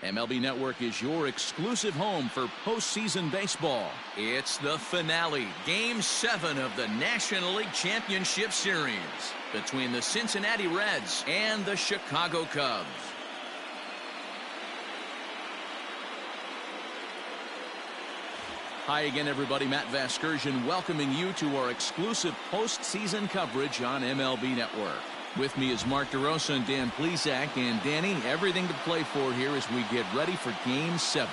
MLB Network is your exclusive home for postseason baseball. It's the finale, Game 7 of the National League Championship Series between the Cincinnati Reds and the Chicago Cubs. Hi again, everybody. Matt Vasgersian welcoming you to our exclusive postseason coverage on MLB Network. With me is Mark DeRosa and Dan Plesac. And Danny, everything to play for here as we get ready for Game 7.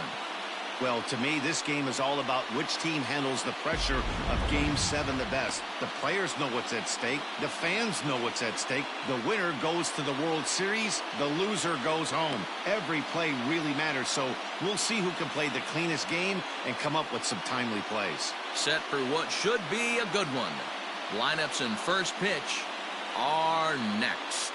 Well, to me, this game is all about which team handles the pressure of Game 7 the best. The players know what's at stake. The fans know what's at stake. The winner goes to the World Series. The loser goes home. Every play really matters, so we'll see who can play the cleanest game and come up with some timely plays. Set for what should be a good one. Lineups and first pitch are next.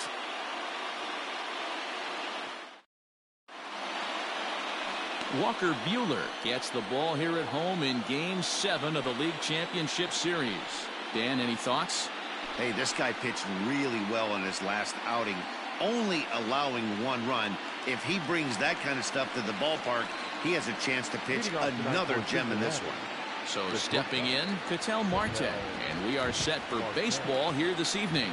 Walker Buehler gets the ball here at home in Game 7 of the League Championship Series. Dan, any thoughts? Hey, this guy pitched really well in his last outing, only allowing 1 run. If he brings that kind of stuff to the ballpark, he has a chance to pitch another gem in this one. So stepping in, Ketel Marte, and we are set for baseball here this evening.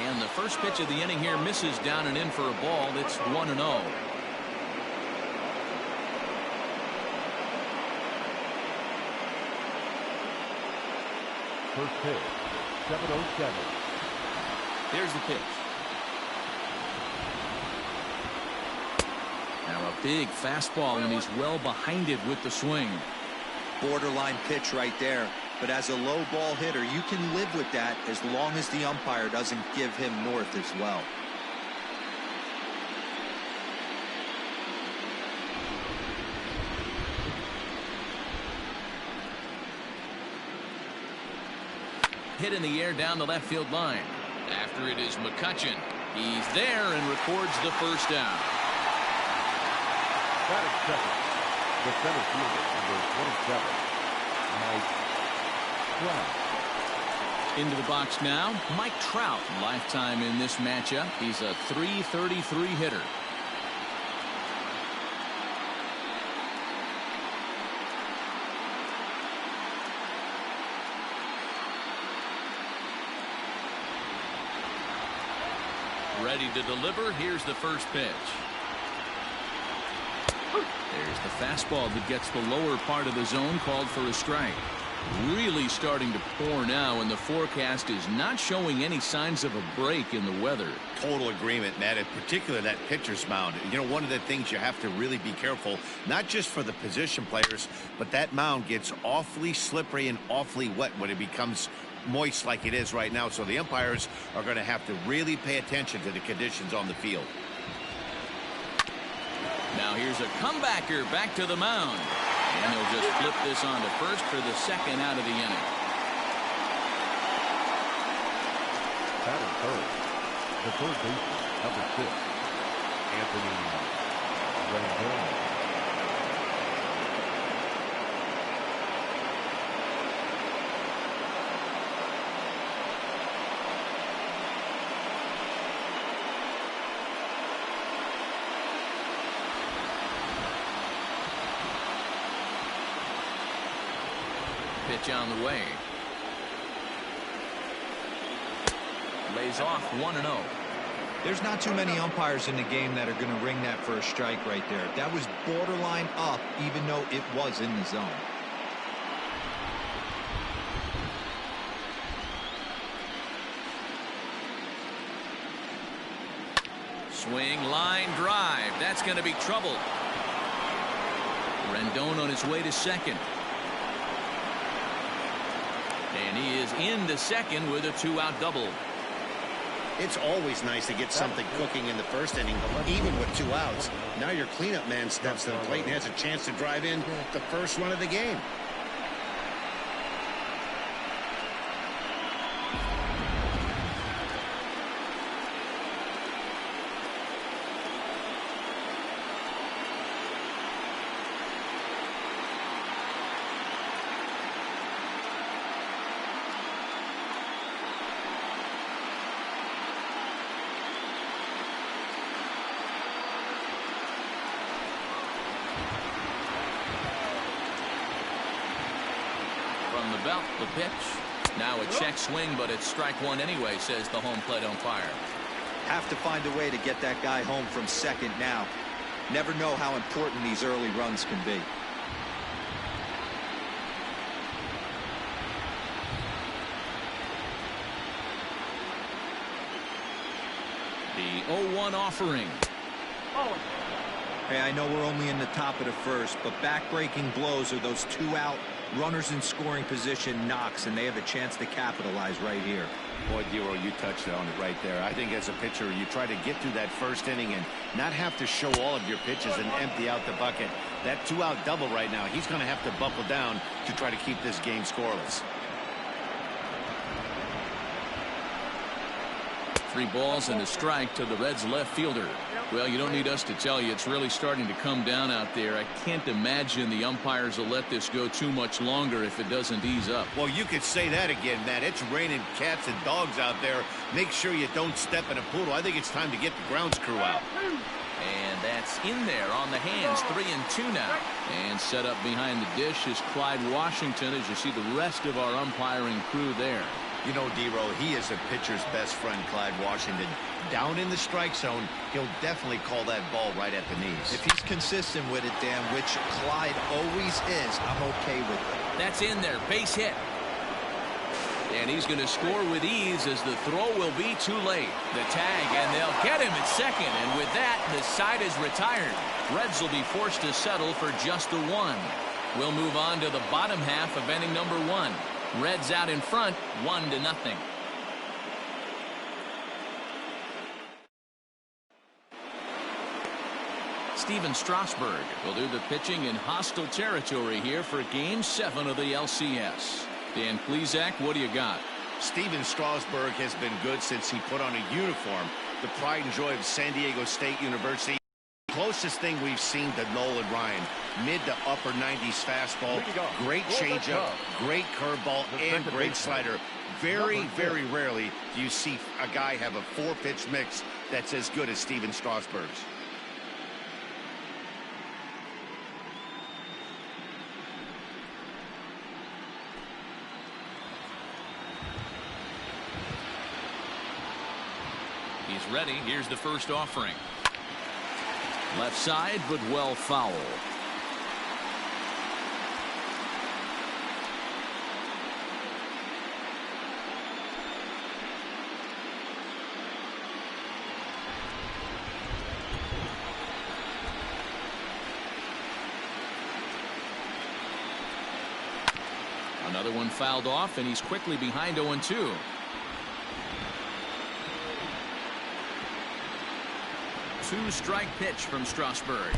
And the first pitch of the inning here misses down and in for a ball. It's 1-0. First pitch, 7:07. Here's the pitch. Now a big fastball, and he's well behind it with the swing. Borderline pitch right there. But as a low ball hitter, you can live with that as long as the umpire doesn't give him north as well. Hit in the air down the left field line. After it is McCutchen. He's there and records the first down. Batting second, the center fielder, number 27, Mike Trout. Into the box now, Mike Trout. Lifetime in this matchup. He's a .333 hitter. Ready to deliver. Here's the first pitch. There's the fastball that gets the lower part of the zone, called for a strike. Really starting to pour now, and the forecast is not showing any signs of a break in the weather. Total agreement, Matt, in particular that pitcher's mound. You know, one of the things you have to really be careful, not just for the position players, but that mound gets awfully slippery and awfully wet when it becomes moist like it is right now. So the umpires are going to have to really pay attention to the conditions on the field. Now here's a comebacker back to the mound. And they'll just flip this on to first for the second out of the inning. Batting third, the third baseman, number 6, Anthony Rendon. Pitch on the way. Lays off 1-0. There's not too many umpires in the game that are going to ring that for a strike right there. That was borderline up, even though it was in the zone. Swing, line, drive. That's going to be trouble. Rendon on his way to second. And he is into second with a 2-out double. It's always nice to get something cooking in the first inning, even with 2 outs. Now your cleanup man steps to the plate and has a chance to drive in the first run of the game. belt. The pitch. Now a check swing, but it's strike one anyway, says the home plate umpire. Have to find a way to get that guy home from second now. Never know how important these early runs can be. The 0-1 offering. Hey, I know we're only in the top of the first, but back-breaking blows are those two out, runners in scoring position knocks, and they have a chance to capitalize right here. Boy, Dero, you touched on it right there. I think as a pitcher, you try to get through that first inning and not have to show all of your pitches and empty out the bucket. That two-out double right now, he's going to have to buckle down to try to keep this game scoreless. 3 balls and a strike to the Reds left fielder. Well, you don't need us to tell you it's really starting to come down out there. I can't imagine the umpires will let this go too much longer if it doesn't ease up. Well, you could say that again, Matt. It's raining cats and dogs out there. Make sure you don't step in a poodle. I think it's time to get the grounds crew out. And that's in there on the hands. 3-2 now. And set up behind the dish is Clyde Washington, as you see the rest of our umpiring crew there. You know, Dero, he is a pitcher's best friend, Clyde Washington. Down in the strike zone, he'll definitely call that ball right at the knees. If he's consistent with it, Dan, which Clyde always is, I'm okay with it. That's in there. Base hit. And he's going to score with ease as the throw will be too late. The tag, and they'll get him at second. And with that, the side is retired. Reds will be forced to settle for just the 1. We'll move on to the bottom half of inning number 1. Reds out in front, 1-0. Steven Strasburg will do the pitching in hostile territory here for Game 7 of the LCS. Dan Plesac, what do you got? Steven Strasburg has been good since he put on a uniform. The pride and joy of San Diego State University. Closest thing we've seen to Nolan Ryan. Mid to upper 90s fastball, great changeup, great curveball, and great slider. Very, very rarely do you see a guy have a 4-pitch mix that's as good as Steven Strasburg's. He's ready. Here's the first offering. Left side, but well foul. Another one fouled off, and he's quickly behind 0-2. Two-strike pitch from Strasburg.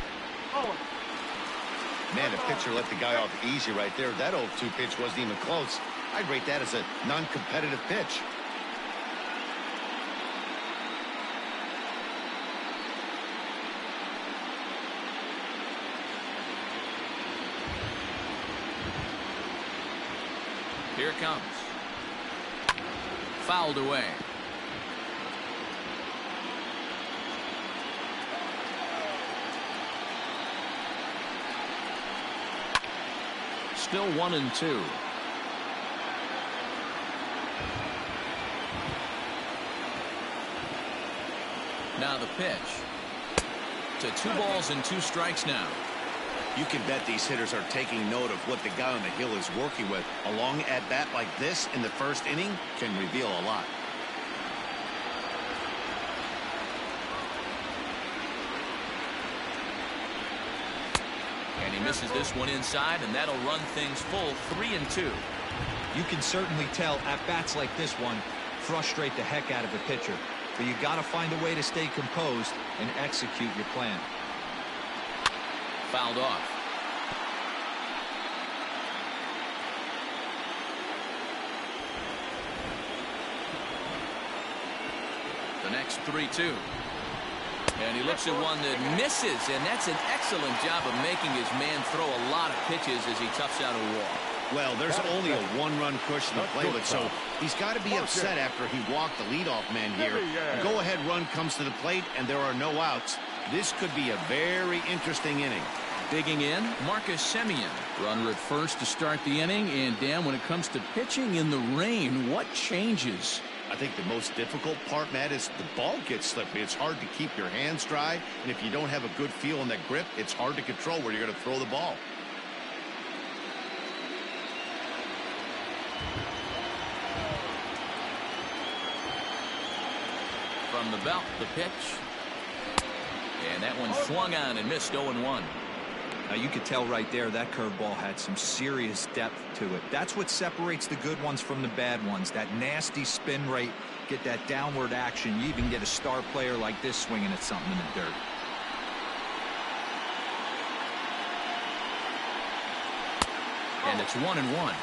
Man, the pitcher let the guy off easy right there. That 0-2 pitch wasn't even close. I'd rate that as a non-competitive pitch. Here it comes. Fouled away. Still 1-2. Now the pitch. To 2 balls and 2 strikes now. You can bet these hitters are taking note of what the guy on the hill is working with. A long at-bat like this in the first inning can reveal a lot. And he misses this one inside, and that'll run things full 3-2. You can certainly tell at-bats like this one frustrate the heck out of a pitcher. But you got to find a way to stay composed and execute your plan. Fouled off. The next 3-2. And he looks at one that misses, and that's an excellent job of making his man throw a lot of pitches as he toughs out a walk. Well, there's only a 1-run cushion to play with, so he's got to be upset after he walked the leadoff man here. Go-ahead run comes to the plate, and there are no outs. This could be a very interesting inning. Digging in, Marcus Semien. Runner at first to start the inning. And Dan, when it comes to pitching in the rain, what changes? I think the most difficult part, Matt, is the ball gets slippery. It's hard to keep your hands dry. And if you don't have a good feel in that grip, it's hard to control where you're going to throw the ball. From the belt, the pitch. And that one swung on and missed 0-1. Now you could tell right there that curveball had some serious depth to it. That's what separates the good ones from the bad ones. That nasty spin rate, get that downward action. You even get a star player like this swinging at something in the dirt. And it's 1-1.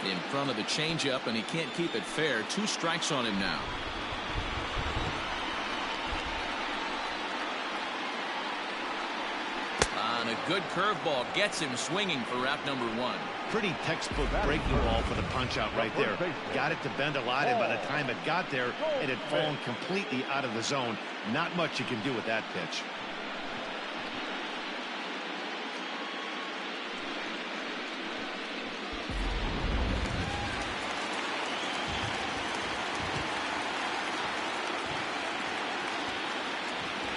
In front of the changeup, and he can't keep it fair. 2 strikes on him now. On a good curveball, gets him swinging for out number 1. Pretty textbook breaking ball for the punch out right there. Got it to bend a lot, and by the time it got there, it had fallen completely out of the zone. Not much you can do with that pitch.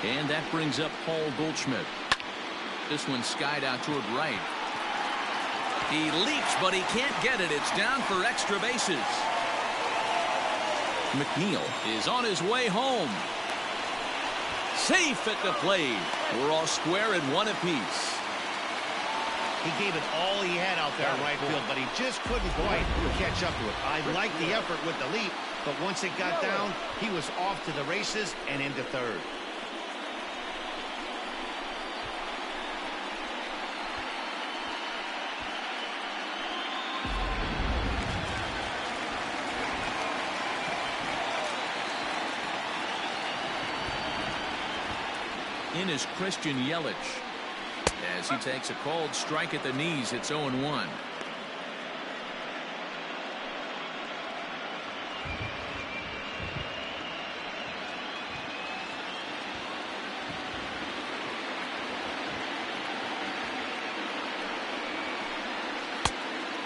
And that brings up Paul Goldschmidt. This one skied out toward right. He leaps, but he can't get it. It's down for extra bases. McNeil is on his way home. Safe at the plate. We're all square at 1 apiece. He gave it all he had out there in right field, but he just couldn't quite catch up to it. I liked the effort with the leap, but once it got down, he was off to the races and into third. In is Christian Yelich. As he takes a called strike at the knees, it's 0-1.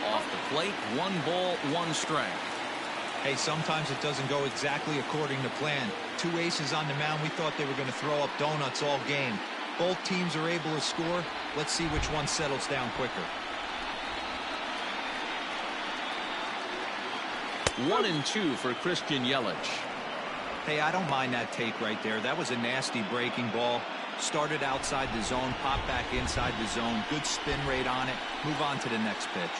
Off the plate, 1 ball, 1 strike. Hey, sometimes it doesn't go exactly according to plan. 2 aces on the mound. We thought they were going to throw up donuts all game. Both teams are able to score. Let's see which one settles down quicker. 1-2 for Christian Yelich. Hey, I don't mind that take right there. That was a nasty breaking ball. Started outside the zone, popped back inside the zone. Good spin rate on it. Move on to the next pitch.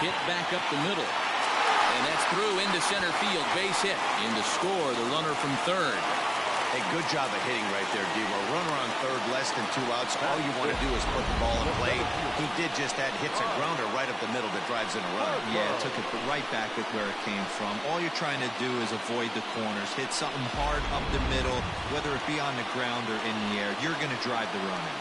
Hit back up the middle. And that's through into center field. Base hit. In to score the runner from third. Hey, good job of hitting right there, D-Row. Runner on third, less than 2 outs. All you want to do is put the ball in play. He did just that. Hits a grounder right up the middle that drives in a run. Yeah, took it right back at where it came from. All you're trying to do is avoid the corners. Hit something hard up the middle, whether it be on the ground or in the air. You're going to drive the run in.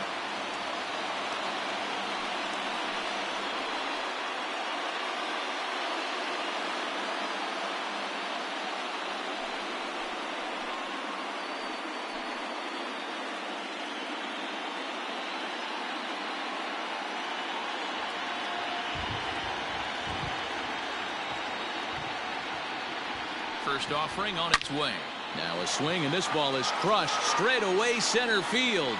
First offering on its way. Now a swing, and this ball is crushed straight away center field.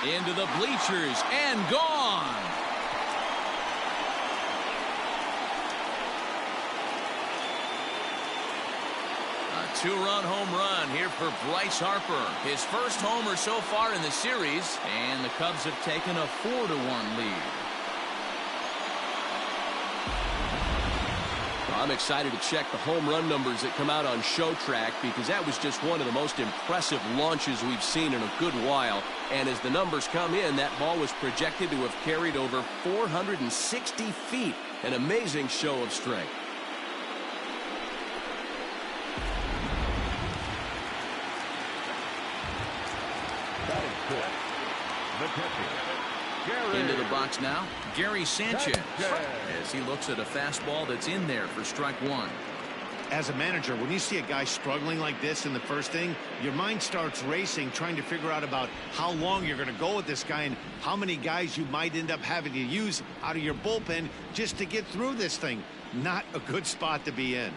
Into the bleachers and gone. A 2-run home run here for Bryce Harper. His first homer so far in the series, and the Cubs have taken a 4-1 lead. I'm excited to check the home run numbers that come out on Show Track because that was just one of the most impressive launches we've seen in a good while. And as the numbers come in, that ball was projected to have carried over 460 feet. An amazing show of strength. Into the box now, Gary Sanchez, as he looks at a fastball that's in there for strike one. As a manager, when you see a guy struggling like this in the first inning, your mind starts racing, trying to figure out about how long you're going to go with this guy and how many guys you might end up having to use out of your bullpen just to get through this thing. Not a good spot to be in.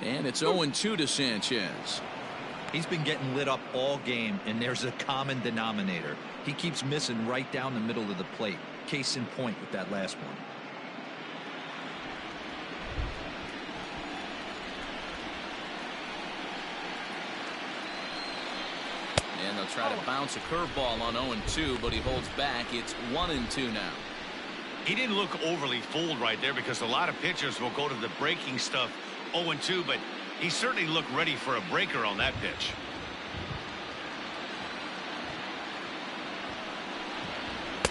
And it's 0-2 to Sanchez. He's been getting lit up all game, and there's a common denominator. He keeps missing right down the middle of the plate. Case in point with that last one. And they'll try to bounce a curveball on 0-2, but he holds back. It's 1-2 now. He didn't look overly fooled right there because a lot of pitchers will go to the breaking stuff 0-2, but he certainly looked ready for a breaker on that pitch.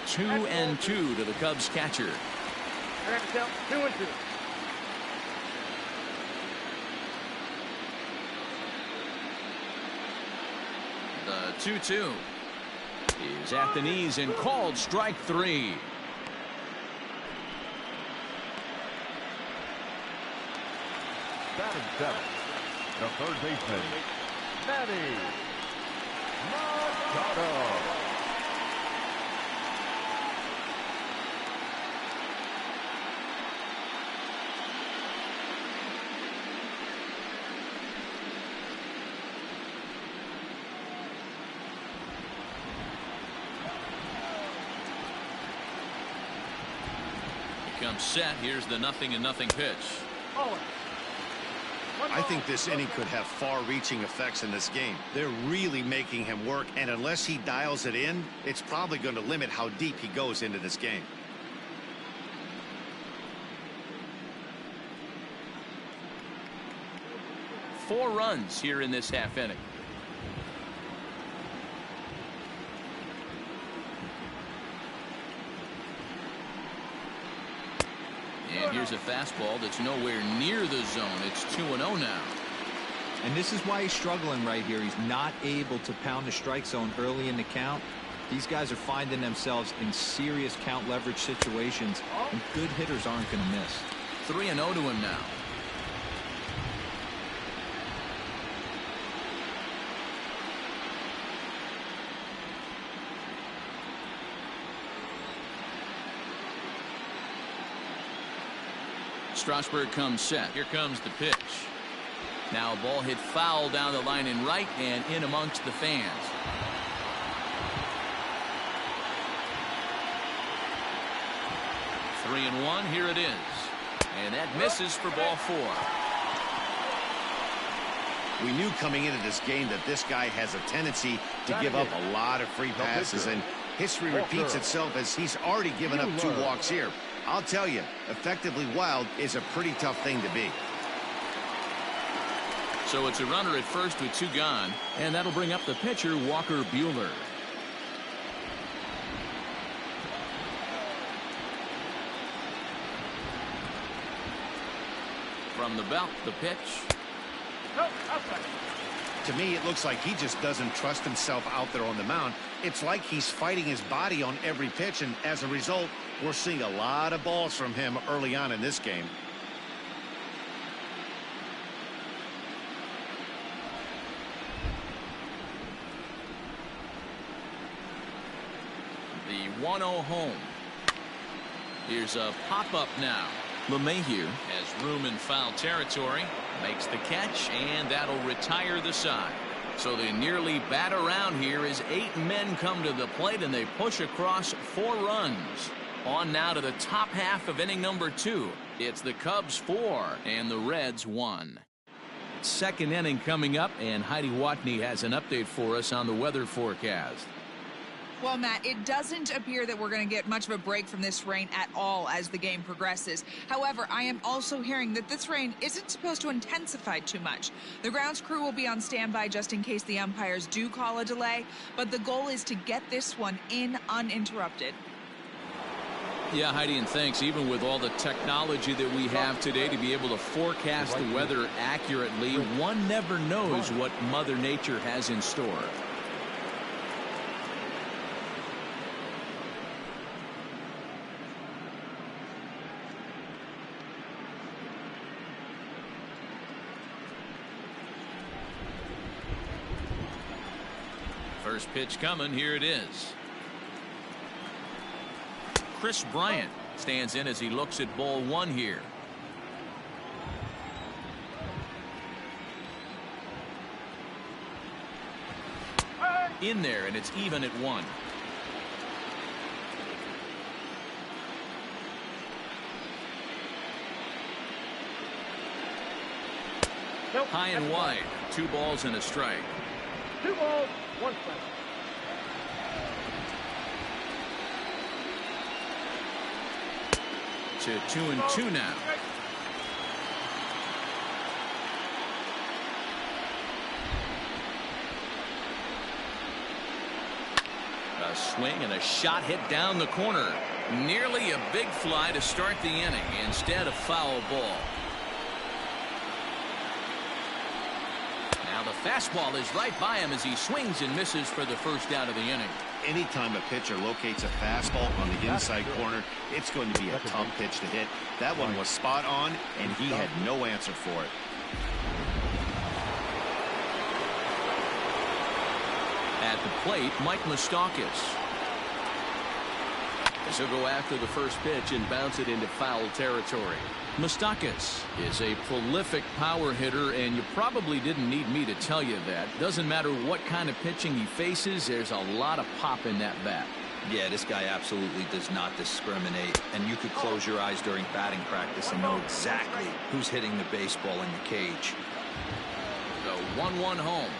Two and two to the Cubs catcher. 2-2. The 2-2 is at the knees and called strike three. Batting seventh, the third baseman, Manny Machado. He comes set. Here's the 0-0 pitch. I think this inning could have far-reaching effects in this game. They're really making him work, and unless he dials it in, it's probably going to limit how deep he goes into this game. Four runs here in this half inning. And here's a fastball that's nowhere near the zone. It's 2-0 now. And this is why he's struggling right here. He's not able to pound the strike zone early in the count. These guys are finding themselves in serious count leverage situations, and good hitters aren't going to miss. 3-0 to him now. Strasburg comes set. Here comes the pitch. Now a ball hit foul down the line in right and in amongst the fans. Three and one. Here it is. And that misses for ball four. We knew coming into this game that this guy has a tendency to give up a lot of free passes, and history repeats itself as he's already given up 2 walks here. I'll tell you, effectively wild is a pretty tough thing to be. So it's a runner at first with 2 gone, and that'll bring up the pitcher, Walker Buehler. From the belt, the pitch. To me, it looks like he just doesn't trust himself out there on the mound. It's like he's fighting his body on every pitch, and as a result, we're seeing a lot of balls from him early on in this game. The 1-0 home. Here's a pop-up now. LeMahieu has room in foul territory, makes the catch, and that'll retire the side. So they nearly bat around here as 8 men come to the plate, and they push across 4 runs. On now to the top half of inning number 2. It's the Cubs 4 and the Reds 1. Second inning coming up, and Heidi Watney has an update for us on the weather forecast. Well, Matt, it doesn't appear that we're going to get much of a break from this rain at all as the game progresses. However, I am also hearing that this rain isn't supposed to intensify too much. The grounds crew will be on standby just in case the umpires do call a delay, but the goal is to get this one in uninterrupted. Yeah, Heidi, and thanks. Even with all the technology that we have today to be able to forecast the weather accurately, one never knows what Mother Nature has in store. First pitch coming. Here it is. Chris Bryant stands in as he looks at ball one here. In there, and it's even at 1. Nope. High and wide. 2 balls and a strike. 2 balls, 1 strike. To 2-2 now. A swing and a shot hit down the corner. Nearly a big fly to start the inning. Instead, a foul ball. Now the fastball is right by him as he swings and misses for the first out of the inning. Anytime a pitcher locates a fastball on the inside corner, it's going to be a tough pitch to hit. That one was spot on, and he had no answer for it. At the plate, Mike Moustakas. He'll go after the first pitch and bounce it into foul territory. Moustakas is a prolific power hitter, and you probably didn't need me to tell you that. Doesn't matter what kind of pitching he faces, there's a lot of pop in that bat. Yeah, this guy absolutely does not discriminate, and you could close your eyes during batting practice and know exactly who's hitting the baseball in the cage. The 1-1 home.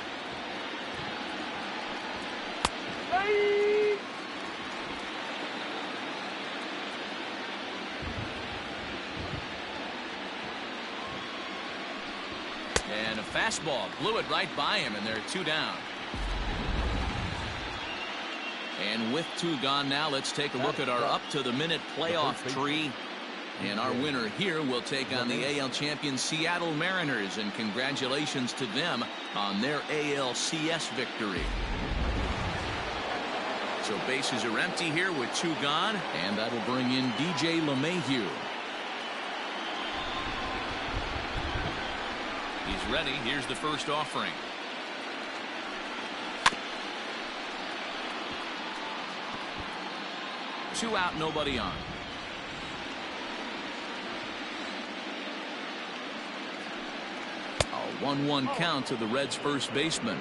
And a fastball blew it right by him, and they're 2 down. And with 2 gone now, let's take a look at our up-to-the-minute playoff tree. And our winner here will take on the AL champion Seattle Mariners, and congratulations to them on their ALCS victory. So bases are empty here with 2 gone, and that'll bring in DJ LeMahieu. He's ready. Here's the first offering. Two out, nobody on. A 1-1 count to the Reds' first baseman.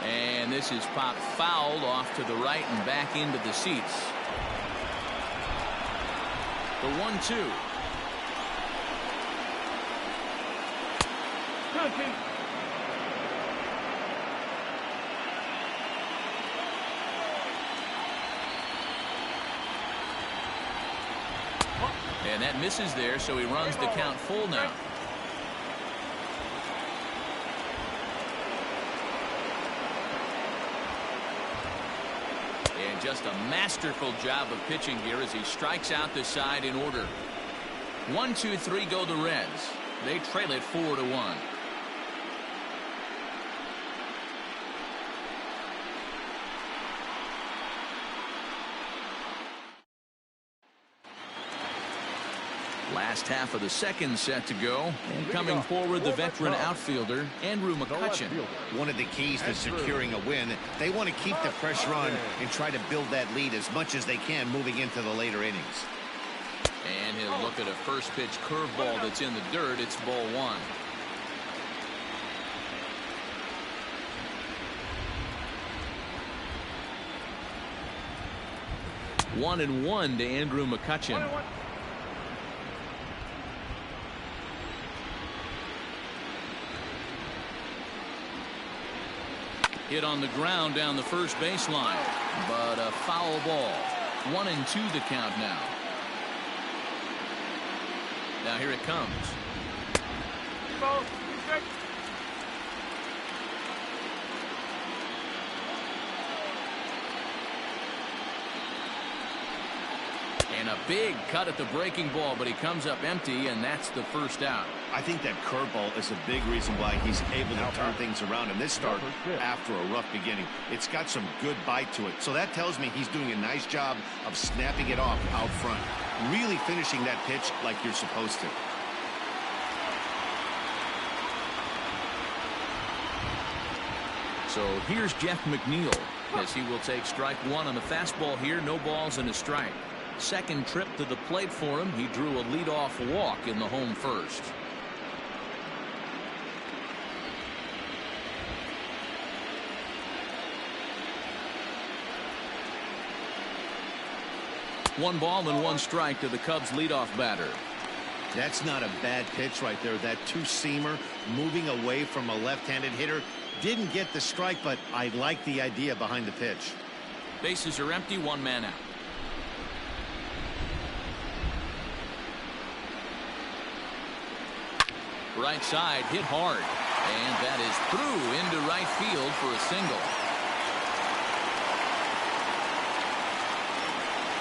And this is popped foul off to the right and back into the seats. The 1-2. And that misses there, so he runs the count full now. And just a masterful job of pitching here as he strikes out the side in order. 1-2-3 go the Reds. They trail it 4-1. Last half of the second set to go, and coming forward the veteran outfielder Andrew McCutchen. One of the keys to securing a win, they want to keep the pressure on and try to build that lead as much as they can moving into the later innings. And he'll look at a first pitch curveball that's in the dirt. It's ball 1. One and one to Andrew McCutchen. Hit on the ground down the first baseline, but a foul ball. 1-2 the count now. Now here it comes. Ball. Check. And a big cut at the breaking ball, but he comes up empty, and that's the first out. I think that curveball is a big reason why he's able to turn things around in this start after a rough beginning. It's got some good bite to it. So that tells me he's doing a nice job of snapping it off out front. Really finishing that pitch like you're supposed to. So here's Jeff McNeil, as he will take strike one on the fastball here. No balls and a strike. Second trip to the plate for him. He drew a leadoff walk in the home first. One ball and one strike to the Cubs leadoff batter. That's not a bad pitch right there. That two-seamer moving away from a left-handed hitter. Didn't get the strike, but I like the idea behind the pitch. Bases are empty, one man out. Right side hit hard, and that is through into right field for a single.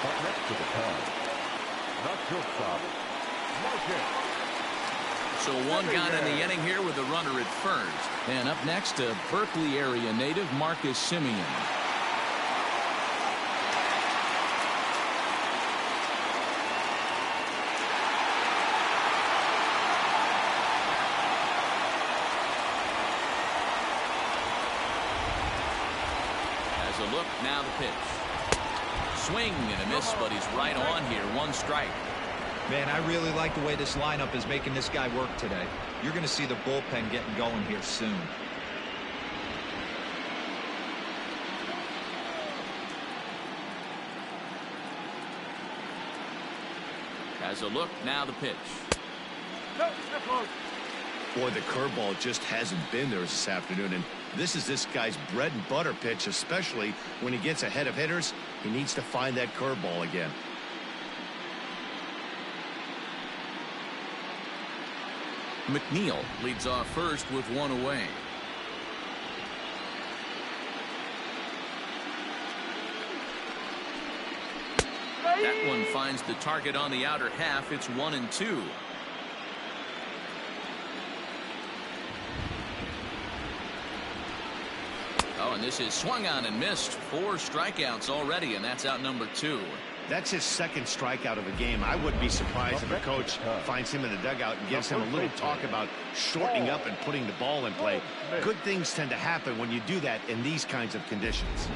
Up next to the Cubs, the shortstop, Marcus. So one gone in the inning here with a runner at first. And up next, a Berkeley area native, Marcus Simeon. Has a look, now the pitch. Swing and a miss, but he's right on here. One strike. Man, I really like the way this lineup is making this guy work today. You're going to see the bullpen getting going here soon. Has a look, now the pitch. No, step close. Boy, the curveball just hasn't been there this afternoon, and this is this guy's bread and butter pitch, especially when he gets ahead of hitters. He needs to find that curveball again. McNeil leads off first with one away. That one finds the target on the outer half. It's 1-2. Oh, and this is swung on and missed. 4 strikeouts already, and that's out number 2. That's his second strikeout of the game. I wouldn't be surprised if a coach finds him in the dugout and gives him a little talk about shortening up and putting the ball in play. Good things tend to happen when you do that in these kinds of conditions.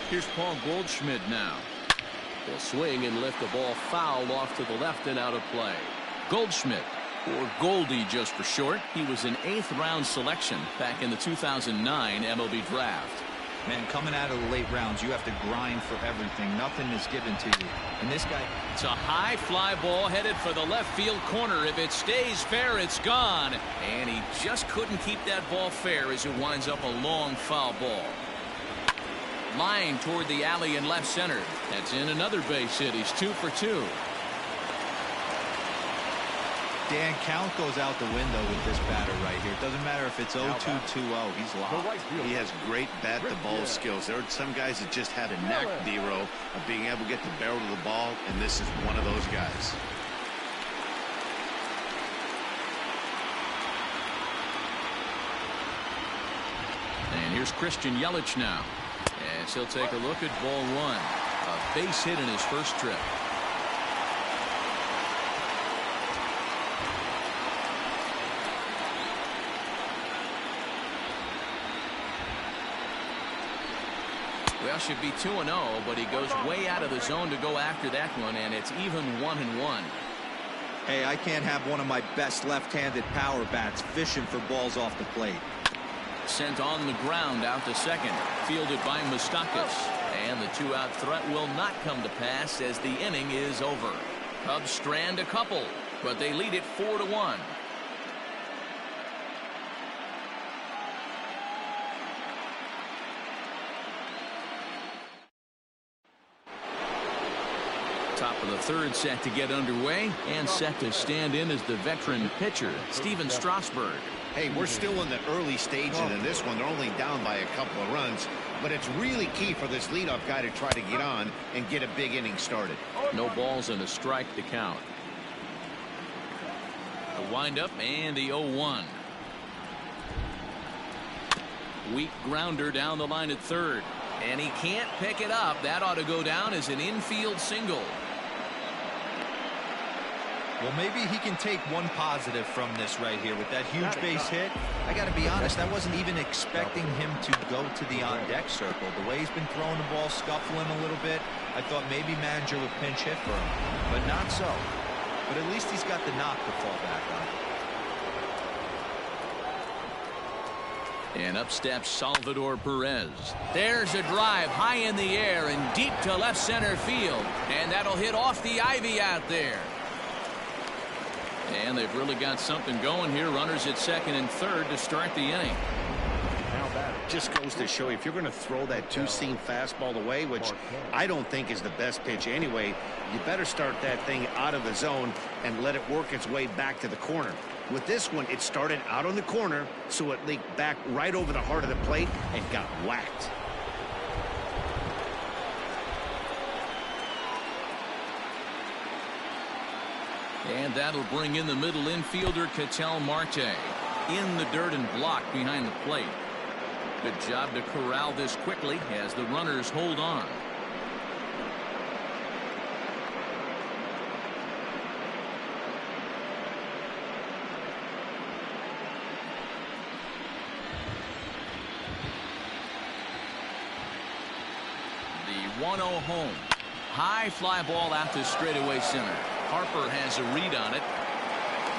Here's Paul Goldschmidt now. Will swing and lift the ball foul off to the left and out of play. Goldschmidt, or Goldie just for short. He was an 8th round selection back in the 2009 MLB draft. Man, coming out of the late rounds, you have to grind for everything. Nothing is given to you. And this guy... It's a high fly ball headed for the left field corner. If it stays fair, it's gone. And he just couldn't keep that ball fair as it winds up a long foul ball. Line toward the alley in left center. That's in another base hit. He's 2 for 2. Dan, count goes out the window with this batter right here. It doesn't matter if it's 0-2, 2-0. He's locked. He has great bat-to-ball skills. There are some guys that just have a knack, D-Row, of being able to get the barrel of the ball, and this is one of those guys. And here's Christian Yelich now. As he'll take a look at ball 1. A base hit in his first trip. Well, should be 2-0, but he goes way out of the zone to go after that one, and it's even 1-1. Hey, I can't have one of my best left-handed power bats fishing for balls off the plate. Sent on the ground out to second, fielded by Moustakas, and the 2-out threat will not come to pass as the inning is over. Cubs strand a couple, but they lead it 4-1. For the third set to get underway and set to stand in as the veteran pitcher, Steven Strasburg. Hey, we're still in the early stages of this one. They're only down by a couple of runs, but it's really key for this leadoff guy to try to get on and get a big inning started. No balls and a strike to count. The windup and the 0-1. Weak grounder down the line at third, and he can't pick it up. That ought to go down as an infield single. Well, maybe he can take one positive from this right here with that huge base hit. I got to be honest, I wasn't even expecting him to go to the on-deck circle. The way he's been throwing the ball, scuffling a little bit, I thought maybe manager would pinch hit for him, but not so. But at least he's got the knock to fall back on. And up steps Salvador Perez. There's a drive high in the air and deep to left center field, and that'll hit off the ivy out there. And they've really got something going here. Runners at second and third to start the inning. Just goes to show you, if you're going to throw that two-seam fastball away, which I don't think is the best pitch anyway, you better start that thing out of the zone and let it work its way back to the corner. With this one, it started out on the corner, so it leaked back right over the heart of the plate and got whacked. And that'll bring in the middle infielder, Ketel Marte, in the dirt and blocked behind the plate. Good job to corral this quickly as the runners hold on. The 1-0 home. High fly ball out to straightaway center. Harper has a read on it.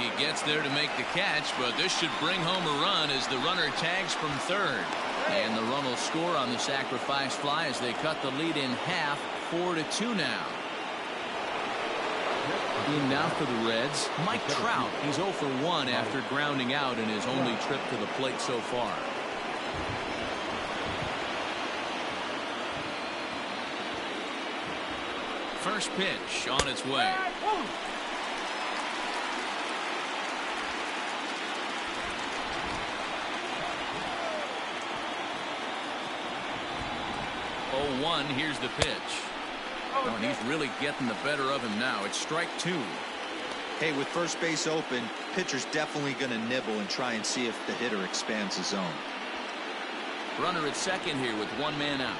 He gets there to make the catch, but this should bring home a run as the runner tags from third. And the run will score on the sacrifice fly as they cut the lead in half, 4-2 now. In now for the Reds, Mike Trout. He's 0 for 1 after grounding out in his only trip to the plate so far. First pitch on its way. Oh, 1, here's the pitch. Oh, and he's really getting the better of him now. It's strike 2. Hey, with first base open, pitcher's definitely going to nibble and try and see if the hitter expands the zone. Runner at second here with one man out.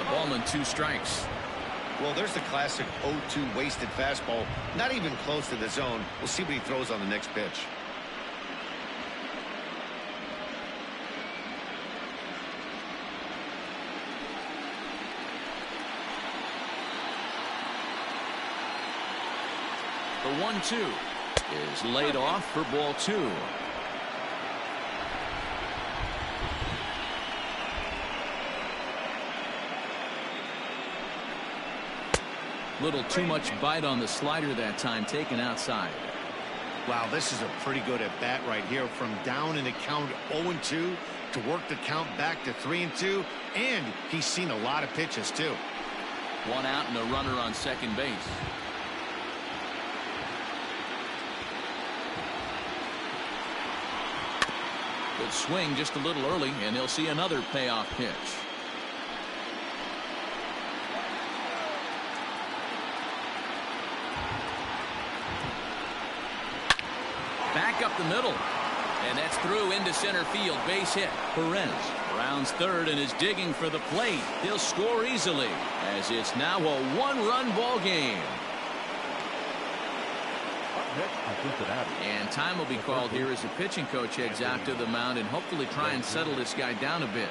A ball and 2 strikes. Well, there's the classic 0-2 wasted fastball. Not even close to the zone. We'll see what he throws on the next pitch. The 1-2 is laid off for ball 2. Little too much bite on the slider that time, taken outside. Wow, this is a pretty good at bat right here. From down in the count 0-2 to work the count back to 3-2, and he's seen a lot of pitches too. 1 out and a runner on second base. Good swing just a little early, and he'll see another payoff pitch. Back up the middle, and that's through into center field. Base hit. Perez rounds third and is digging for the plate. He'll score easily as it's now a 1-run ball game. And time will be called here as the pitching coach heads out to the mound and hopefully try and settle this guy down a bit.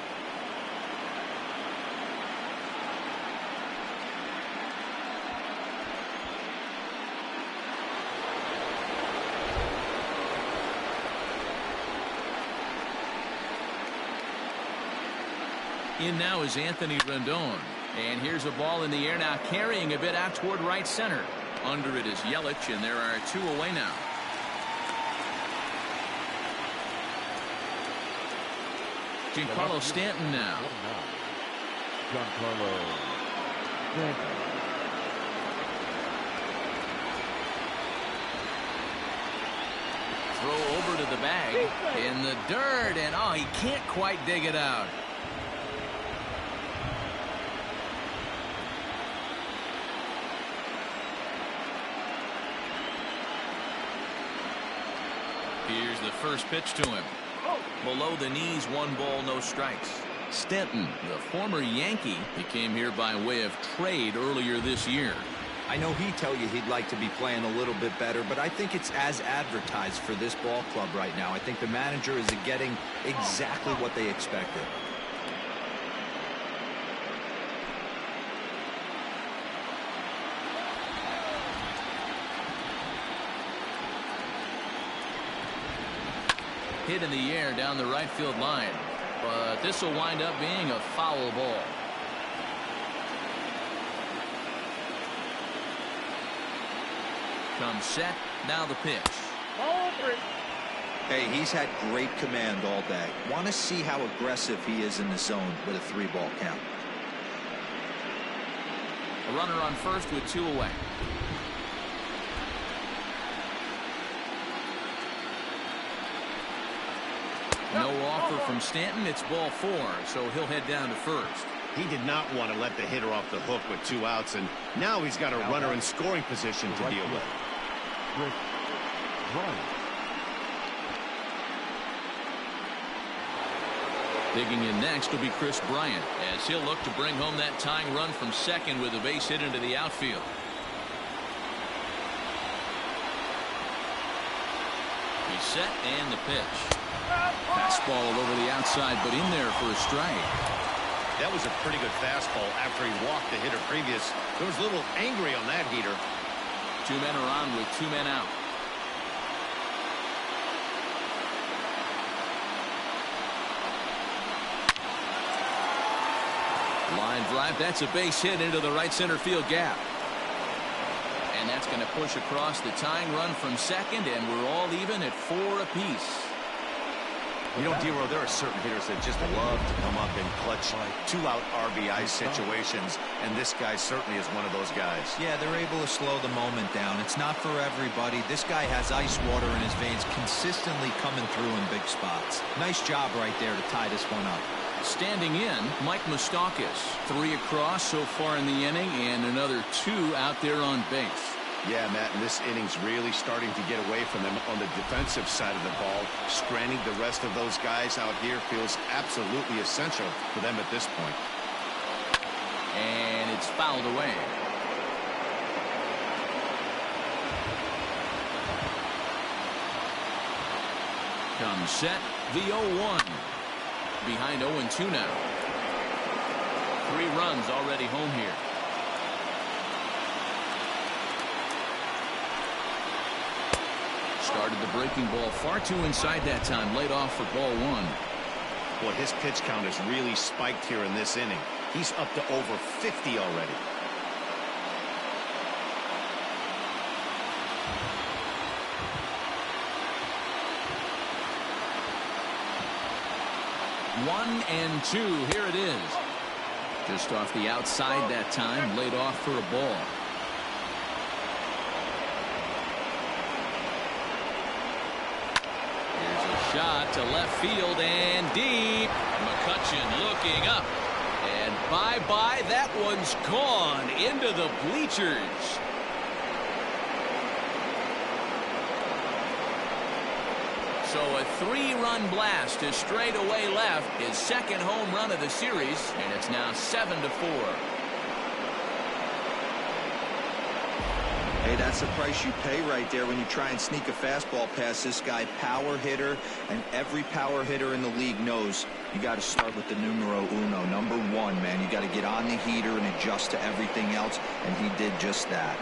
In now is Anthony Rendon. And here's a ball in the air now, carrying a bit out toward right center. Under it is Yelich, and there are 2 away now. Giancarlo Stanton now. Giancarlo Stanton. Throw over to the bag in the dirt, and oh, he can't quite dig it out. Here's the first pitch to him. Below the knees, 1 ball, no strikes. Stanton, the former Yankee, he came here by way of trade earlier this year. I know he'd tell you he'd like to be playing a little bit better, but I think it's as advertised for this ball club right now. I think the manager is getting exactly what they expected. Hit in the air down the right field line, but this will wind up being a foul ball. Comes set, now the pitch. Ball 3. Hey, he's had great command all day. Want to see how aggressive he is in the zone with a 3-ball count. A runner on first with 2 away. No offer from Stanton. It's ball 4, so he'll head down to first. He did not want to let the hitter off the hook with 2 outs, and now he's got a runner in scoring position to deal with. Chris Bryant. Digging in next will be Chris Bryant, as he'll look to bring home that tying run from second with a base hit into the outfield. He's set, and the pitch. Fastball over the outside, but in there for a strike. That was a pretty good fastball after he walked the hitter previous. There was a little angry on that heater. 2 men are on with 2 men out. Line drive, that's a base hit into the right center field gap. And that's going to push across the tying run from second, and we're all even at 4 apiece. You know, D-Row, there are certain hitters that just love to come up in clutch 2-out RBI situations, and this guy certainly is one of those guys. Yeah, they're able to slow the moment down. It's not for everybody. This guy has ice water in his veins, consistently coming through in big spots. Nice job right there to tie this one up. Standing in, Mike Moustakas. 3 across so far in the inning, and another 2 out there on base. Yeah, Matt, and this inning's really starting to get away from them on the defensive side of the ball. Stranding the rest of those guys out here feels absolutely essential for them at this point. And it's fouled away. Comes set, the 0-1. Behind 0-2 now. 3 runs already home here. Started the breaking ball far too inside that time. Laid off for ball 1. Well, his pitch count has really spiked here in this inning. He's up to over 50 already. One and 2. Here it is. Just off the outside that time. Laid off for a ball. Shot to left field and deep. McCutchen looking up. And bye-bye. That one's gone into the bleachers. So a 3-run blast to straightaway left. His second home run of the series. And it's now 7-4. Hey, that's the price you pay right there when you try and sneak a fastball past this guy. Power hitter, and every power hitter in the league knows you got to start with the numero uno, number 1, man. You got to get on the heater and adjust to everything else, and he did just that.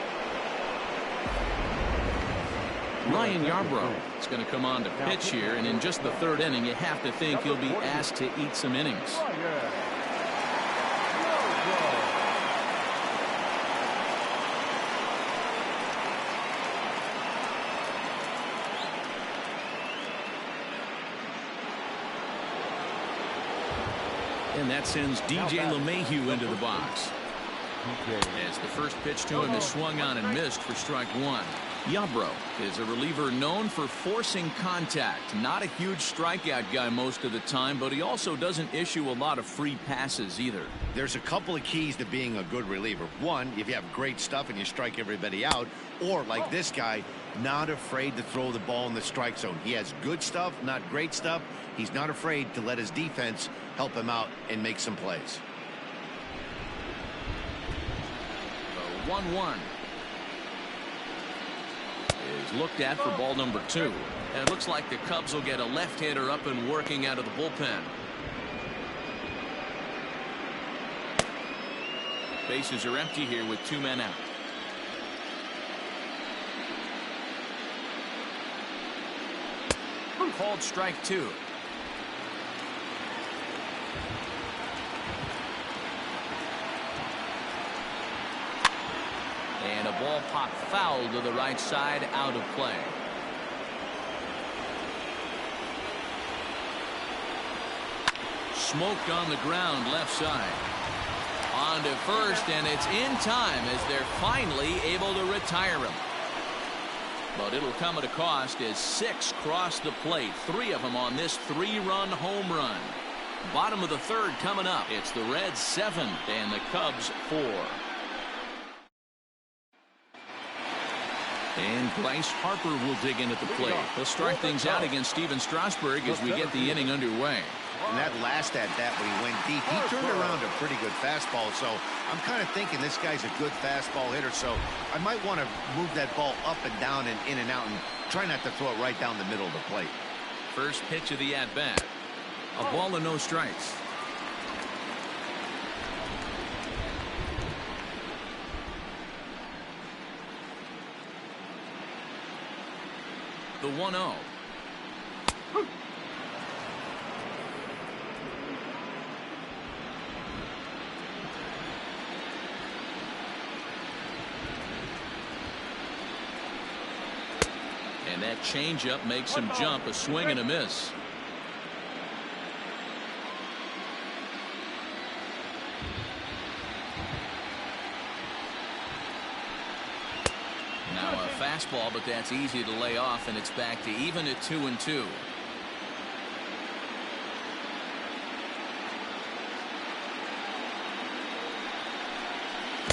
Ryan Yarbrough is going to come on to pitch here, and in just the 3rd inning, you have to think he'll be asked to eat some innings. And that sends DJ LeMahieu into the box. As the first pitch to him is swung on and missed for strike one. Yabro is a reliever known for forcing contact. Not a huge strikeout guy most of the time, but he also doesn't issue a lot of free passes either. There's a couple of keys to being a good reliever. One, if you have great stuff and you strike everybody out, or like this guy, not afraid to throw the ball in the strike zone. He has good stuff, not great stuff. He's not afraid to let his defense help him out and make some plays. 1-1 is looked at for ball number 2. And it looks like the Cubs will get a left-hander up and working out of the bullpen. Bases are empty here with 2 men out. Called strike 2. And a ball popped foul to the right side, out of play. Smoked on the ground left side. On to first, and it's in time as they're finally able to retire him. But it'll come at a cost as 6 cross the plate. 3 of them on this 3-run home run. Bottom of the 3rd coming up. It's the Reds 7 and the Cubs 4. And Bryce Harper will dig in at the plate. He'll start things out against Steven Strasburg as we get the inning underway. And that last at-bat when he went deep, he turned around a pretty good fastball. So I'm kind of thinking this guy's a good fastball hitter. So I might want to move that ball up and down and in and out and try not to throw it right down the middle of the plate. First pitch of the at-bat. A ball and no strikes. The 1-0. And that changeup makes him jump. A swing and a miss. Now a fastball, but that's easy to lay off, and it's back to even at 2-2.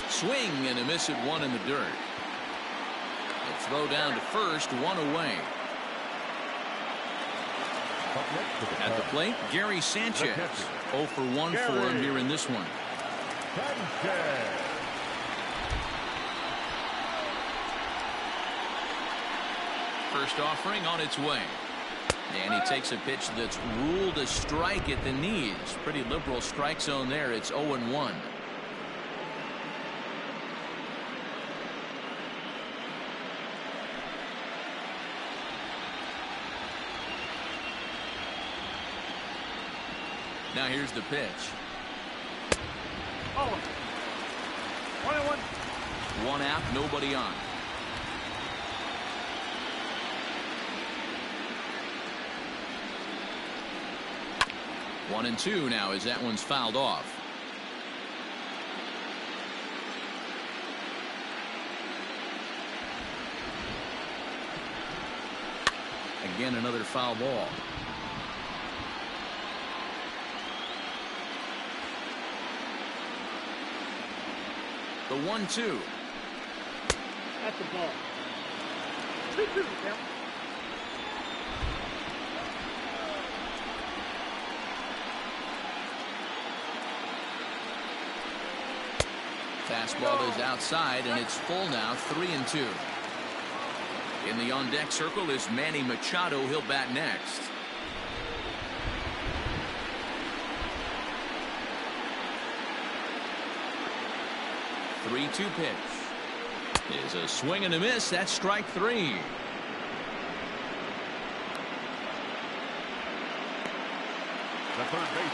Swing and a miss at 1 in the dirt. A throw down to first, 1 away. At the plate, Gary Sanchez. 0 for 1 for him here in this one. First offering on its way. And he takes a pitch that's ruled a strike at the knees. Pretty liberal strike zone there. It's 0-1. Now here's the pitch. 1-1. 1 out, nobody on. One and 2 now as that one's fouled off. Again, another foul ball. The 1-2. That's the ball. 2-2. Yeah. Fastball is outside, and it's full now, 3-2. In the on-deck circle is Manny Machado. He'll bat next. The 3-2 pitch is a swing and a miss. That's strike 3.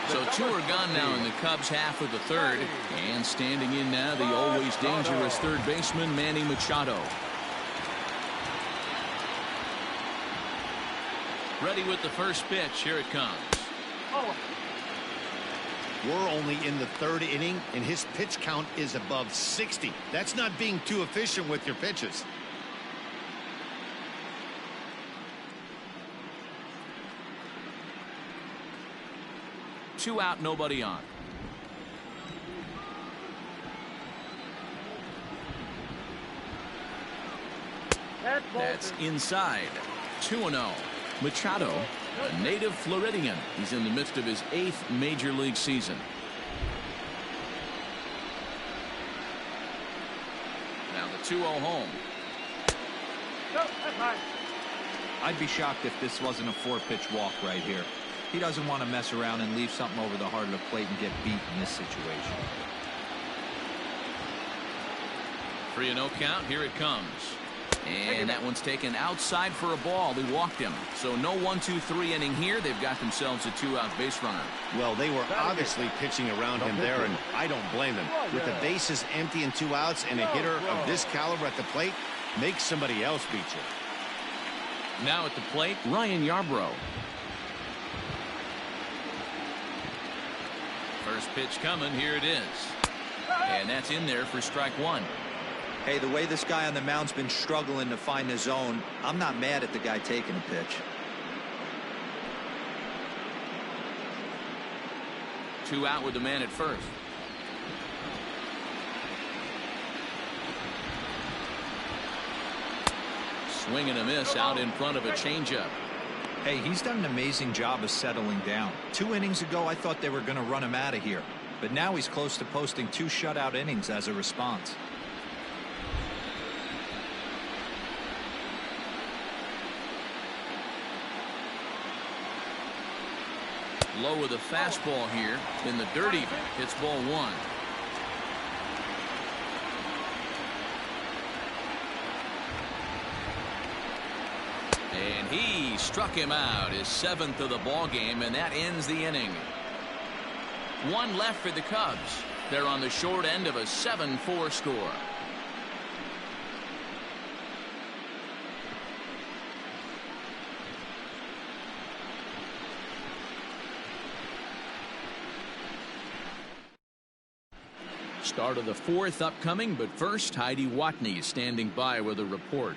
So 2 are gone now in the Cubs half of the 3rd. And standing in now, the always dangerous third baseman, Manny Machado. Ready with the first pitch. Here it comes. We're only in the 3rd inning, and his pitch count is above 60. That's not being too efficient with your pitches. Two out, nobody on. That's inside. 2-0. Machado, a native Floridian. He's in the midst of his 8th major league season. Now the 2-0 home. I'd be shocked if this wasn't a 4-pitch walk right here. He doesn't want to mess around and leave something over the heart of the plate and get beat in this situation. 3-0 count. Here it comes. And that one's taken outside for a ball. They walked him. So no 1-2-3 inning here. They've got themselves a 2-out base runner. Well, they were obviously pitching around him there, and I don't blame them. With the bases empty and 2 outs and a hitter of this caliber at the plate, make somebody else beat you. Now at the plate, Ryan Yarbrough. First pitch coming. Here it is. And that's in there for strike 1. Hey, the way this guy on the mound's been struggling to find the zone, I'm not mad at the guy taking a pitch. 2 out with the man at first. Swing and a miss out in front of a changeup. Hey, he's done an amazing job of settling down. 2 innings ago, I thought they were going to run him out of here. But now he's close to posting 2 shutout innings as a response. Low with a fastball here in the dirt even. Hits ball 1. And he struck him out, his 7th of the ball game, and that ends the inning. 1 left for the Cubs. They're on the short end of a 7-4 score. Start of the 4th upcoming, but first, Heidi Watney is standing by with a report.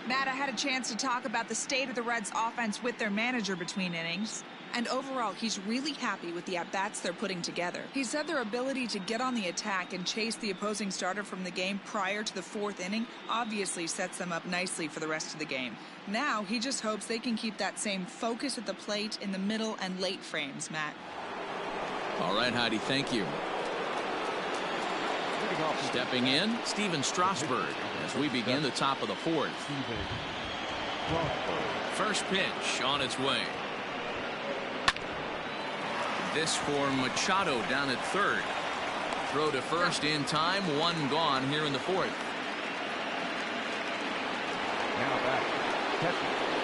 Matt, I had a chance to talk about the state of the Reds offense with their manager between innings. And overall, he's really happy with the at-bats they're putting together. He said their ability to get on the attack and chase the opposing starter from the game prior to the 4th inning obviously sets them up nicely for the rest of the game. Now, he just hopes they can keep that same focus at the plate in the middle and late frames, Matt. All right, Heidi, thank you. Stepping in, Steven Strasburg as we begin the top of the 4th. First pitch on its way. This for Machado down at 3rd. Throw to first in time. 1 gone here in the 4th.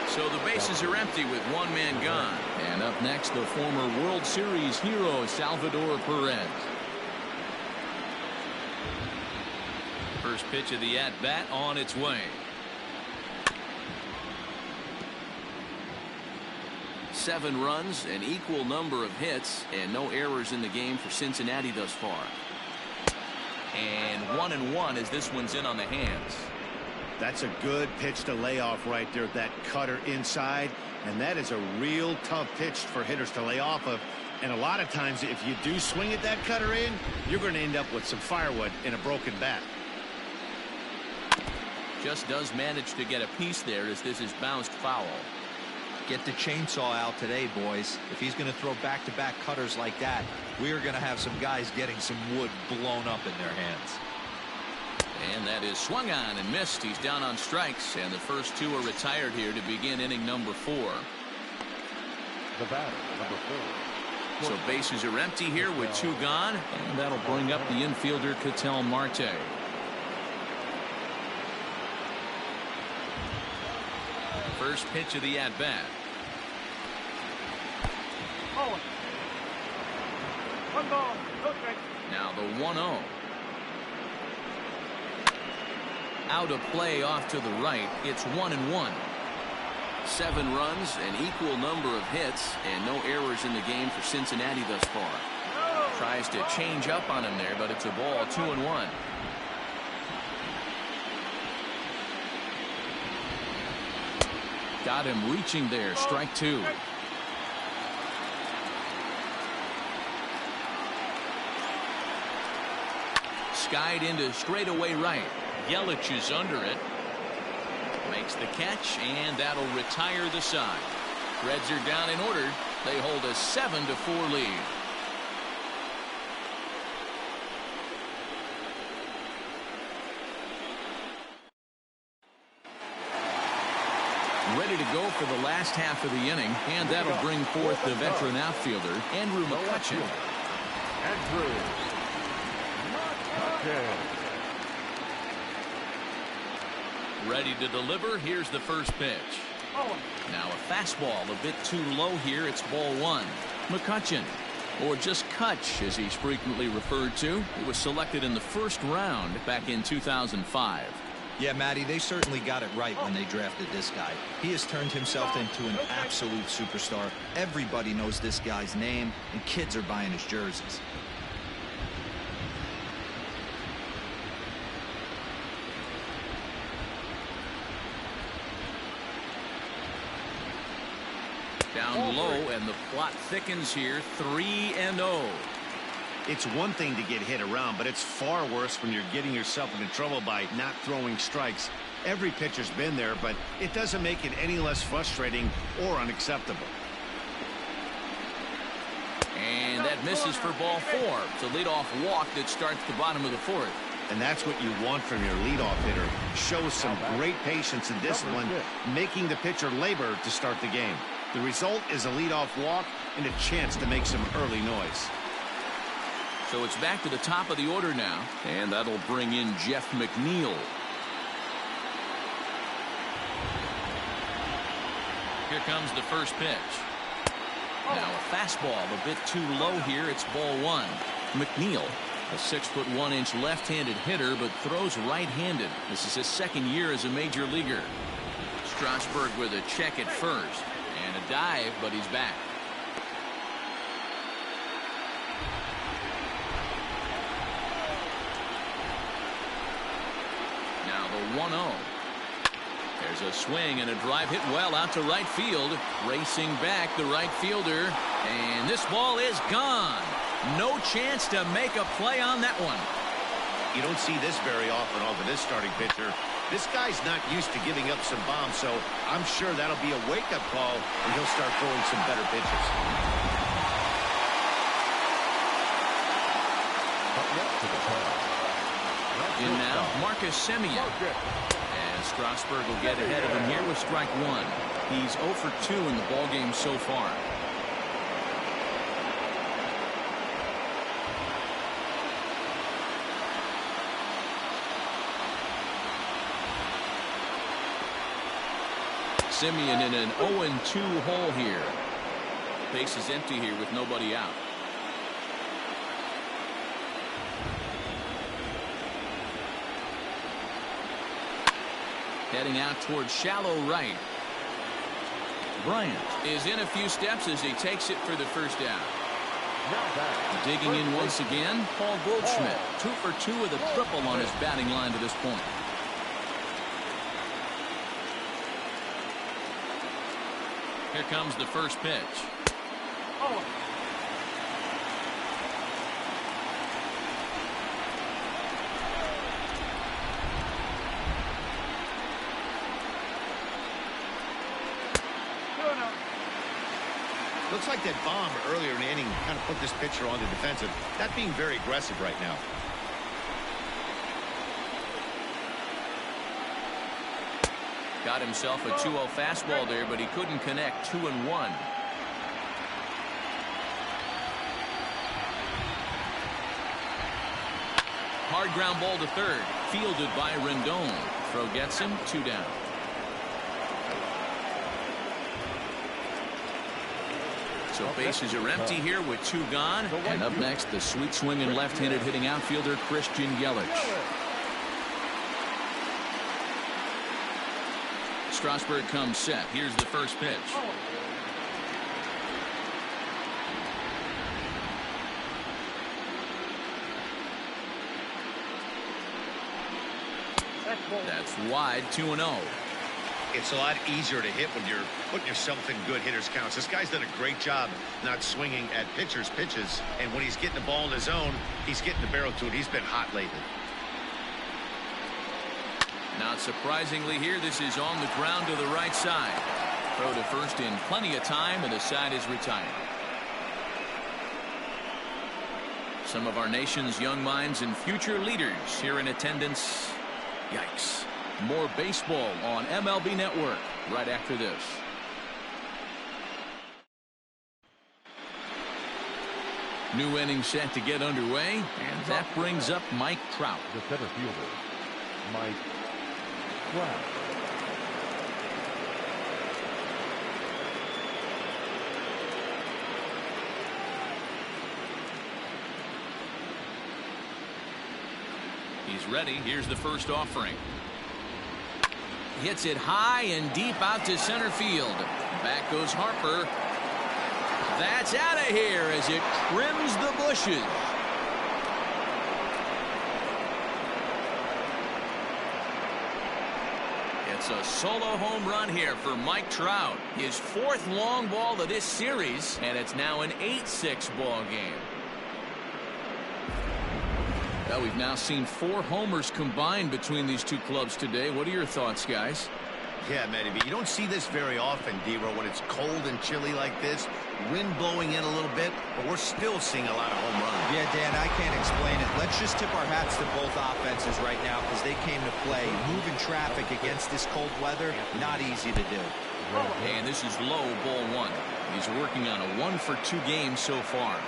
So the bases are empty with 1 man gone. And up next, the former World Series hero Salvador Perez. First pitch of the at-bat on its way. Seven runs, an equal number of hits, and no errors in the game for Cincinnati thus far. And 1-1 as this one's in on the hands. That's a good pitch to lay off right there, that cutter inside. And that is a real tough pitch for hitters to lay off of. And a lot of times, if you do swing at that cutter in, you're going to end up with some firewood in a broken bat. Just does manage to get a piece there as this is bounced foul. Get the chainsaw out today, boys. If he's going to throw back-to-back cutters like that, we are going to have some guys getting some wood blown up in their hands. And that is swung on and missed. He's down on strikes, and the first 2 are retired here to begin inning number 4. The batter, number 4. So bases are empty here with 2 gone, and that'll bring up the infielder Ketel Marte. First pitch of the at-bat. Oh. 1 ball, no strike. Now the 1-0. Out of play off to the right. It's 1-1. 7 runs, an equal number of hits, and no errors in the game for Cincinnati thus far. Tries to change up on him there, but it's a ball, 2-1. Got him reaching there, strike two. Skied into straightaway right. Yelich is under it. Makes the catch, and that'll retire the side. Reds are down in order. They hold a 7-4 lead. Ready to go for the last half of the inning, and that'll bring forth the veteran outfielder, Andrew McCutchen. Andrew McCutchen. Ready to deliver. Here's the first pitch. Now a fastball a bit too low here. It's ball one. McCutchen, or just Kutch as he's frequently referred to. He was selected in the first round back in 2005. Yeah, Matty, they certainly got it right when they drafted this guy. He has turned himself into an absolute superstar. Everybody knows this guy's name, and kids are buying his jerseys. Down low, and the plot thickens here. 3-0. It's one thing to get hit around, but it's far worse when you're getting yourself into trouble by not throwing strikes. Every pitcher's been there, but it doesn't make it any less frustrating or unacceptable. And that misses for ball four. It's a leadoff walk that starts the bottom of the fourth. And that's what you want from your leadoff hitter. Shows some great patience and discipline, making the pitcher labor to start the game. The result is a leadoff walk and a chance to make some early noise. So it's back to the top of the order now, and that'll bring in Jeff McNeil. Here comes the first pitch. Now a fastball a bit too low here. It's ball one. McNeil, a 6'1" left-handed hitter, but throws right-handed. This is his second year as a major leaguer. Strasburg with a check at first. And a dive, but he's back. Now the 1-0. There's a swing and a drive hit well out to right field. Racing back the right fielder. And this ball is gone. No chance to make a play on that one. You don't see this very often off of this starting pitcher. This guy's not used to giving up some bombs, so I'm sure that'll be a wake-up call, and he'll start throwing some better pitches. In now, Marcus Semien. And Strasburg will get ahead of him here with strike one. He's 0 for 2 in the ballgame so far. Semien in an 0-2 hole here. Base is empty here with nobody out. Heading out towards shallow right. Bryant is in a few steps as he takes it for the first out. Digging in once again, Paul Goldschmidt. 2 for 2 with a triple on his batting line to this point. Here comes the first pitch. Looks like that bomb earlier in the inning kind of put this pitcher on the defensive. Not being very aggressive right now. Got himself a 2-0 fastball there, but he couldn't connect. 2-1. Hard ground ball to third. Fielded by Rendon. Throw gets him. 2 down. So bases are empty here with 2 gone. And up next, the sweet swinging left-handed hitting outfielder Christian Yelich. Strasburg comes set. Here's the first pitch. That's wide, 2-0. It's a lot easier to hit when you're putting yourself in good hitters counts. This guy's done a great job not swinging at pitchers' pitches. And when he's getting the ball in his zone, he's getting the barrel to it. He's been hot lately. Not surprisingly here, this is on the ground to the right side. Throw to first in plenty of time, and the side is retired. Some of our nation's young minds and future leaders here in attendance. Yikes. More baseball on MLB Network right after this. New inning set to get underway, and that brings up Mike Trout. The center fielder, Mike Trout. He's ready. Here's the first offering. Hits it high and deep out to center field. Back goes Harper. That's out of here as it trims the bushes. It's a solo home run here for Mike Trout. His fourth long ball of this series, and it's now an 8-6 ball game. Well, we've now seen 4 homers combined between these two clubs today. What are your thoughts, guys? Yeah, Matty, you don't see this very often, D-Row, when it's cold and chilly like this. Wind blowing in a little bit, but we're still seeing a lot of home runs. Yeah, Dan, I can't explain it. Let's just tip our hats to both offenses right now because they came to play. Moving traffic against this cold weather, not easy to do. And this is low, ball 1. He's working on a 1-for-2 game so far.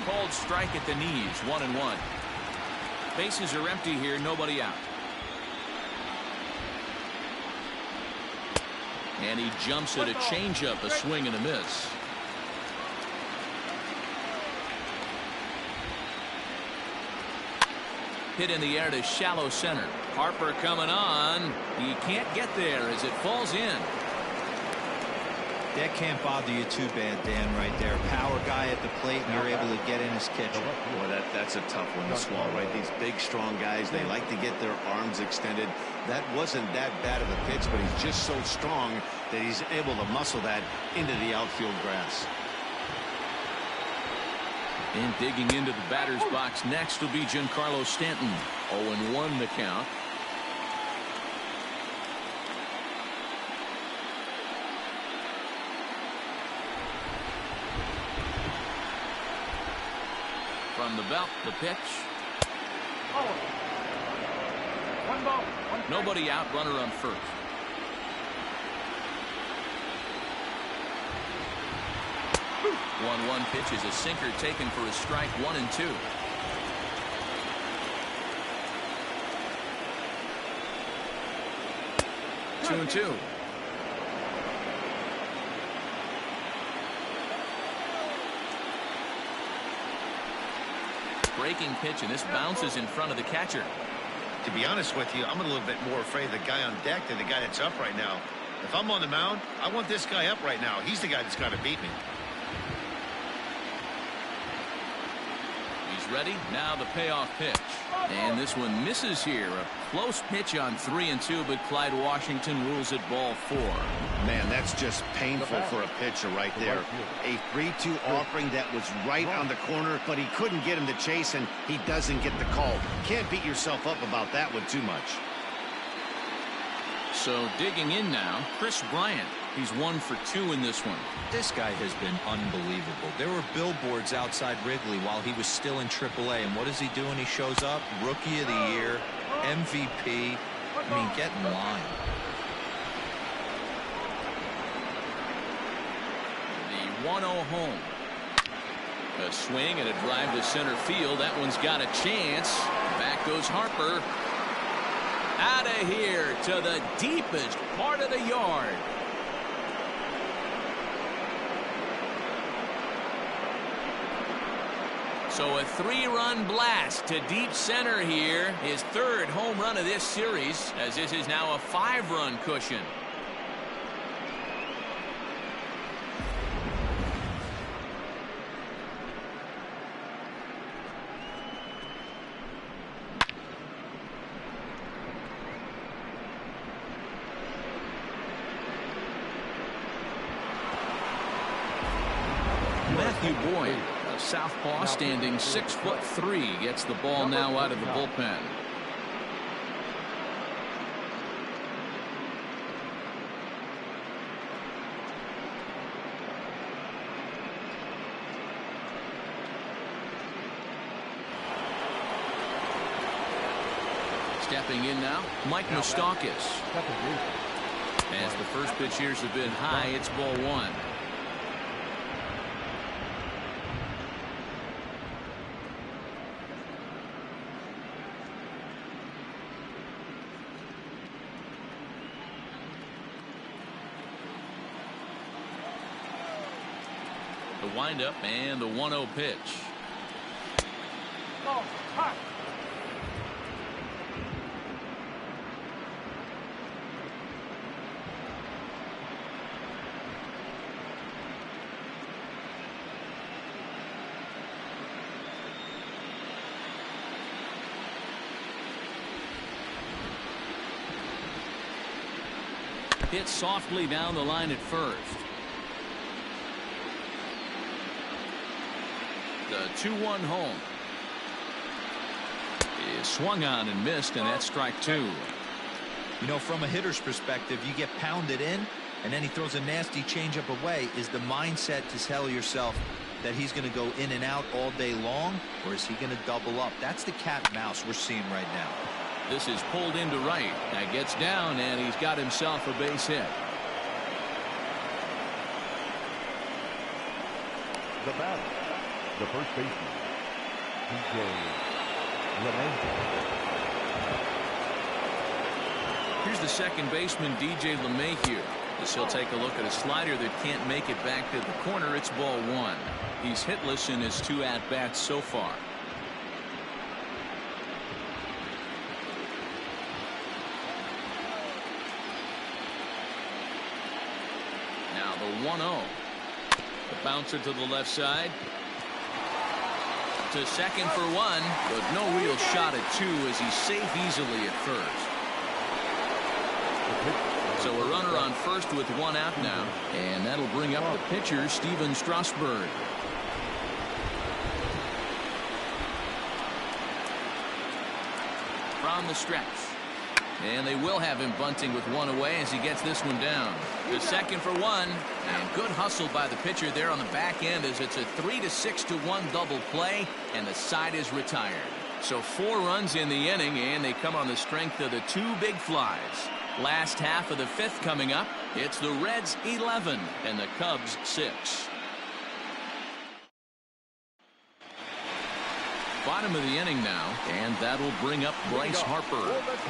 Called strike at the knees, 1-1. Bases are empty here, nobody out. And he jumps at a changeup, a swing and a miss. Hit in the air to shallow center. Harper coming on. He can't get there as it falls in. That can't bother you too bad, Dan, right there. Power guy at the plate, and you're able to get in his kitchen. Boy, that's a tough one to swallow, right? These big, strong guys, they like to get their arms extended. That wasn't that bad of a pitch, but he's just so strong that he's able to muscle that into the outfield grass. And digging into the batter's box next will be Giancarlo Stanton. 0-1 the count. From the belt, the pitch. One ball. Nobody out, runner on first. One pitch is a sinker taken for a strike, 1-2. Two and two. Breaking pitch, and this bounces in front of the catcher. To be honest with you, I'm a little bit more afraid of the guy on deck than the guy that's up right now. If I'm on the mound, I want this guy up right now. He's the guy that's got to beat me. He's ready. Now the payoff pitch. And this one misses here. A close pitch on 3-2, but Clyde Washington rules it ball 4. Man, that's just painful for a pitcher right there. A 3-2 offering that was right on the corner, but he couldn't get him to chase, and he doesn't get the call. Can't beat yourself up about that one too much. So digging in now, Chris Bryant. He's 1 for 2 in this one. This guy has been unbelievable. There were billboards outside Wrigley while he was still in AAA, and what does he do when he shows up? Rookie of the Year, MVP. I mean, get in line. The 1-0 home. A swing and a drive to center field. That one's got a chance. Back goes Harper. Out of here to the deepest part of the yard. So a 3-run blast to deep center here. His 3rd home run of this series, as this is now a 5-run cushion. Matthew Boyd, a southpaw standing 6'3", gets the ball now out of the bullpen. Stepping in now, Mike Moustakas. As the first pitch here has been high, it's ball one. The windup and the 1-0 pitch. Oh, hot. Hit softly down the line at first. The 2-1 home. Is swung on and missed, and that's strike two. You know, from a hitter's perspective, you get pounded in, and then he throws a nasty changeup away. Is the mindset to tell yourself that he's going to go in and out all day long, or is he going to double up? That's the cat and mouse we're seeing right now. This is pulled into right. That gets down, and he's got himself a base hit. The batter, the first baseman, DJ LeMahieu. Here's the second baseman, DJ LeMahieu. As he'll take a look at a slider that can't make it back to the corner. It's ball one. He's hitless in his 2 at-bats so far. Now the 1-0. The bouncer to the left side. To second for one, but no real shot at two as he's safe easily at first. So a runner on first with 1 out now, and that'll bring up the pitcher, Steven Strasburg. From the stretch. And they will have him bunting with 1 away as he gets this one down. To second for one, and good hustle by the pitcher there on the back end as it's a 3-6-1 double play, and the side is retired. So 4 runs in the inning, and they come on the strength of the 2 big flies. Last half of the 5th coming up. It's the Reds 11 and the Cubs 6. Bottom of the inning now, and that'll bring up Bryce Harper.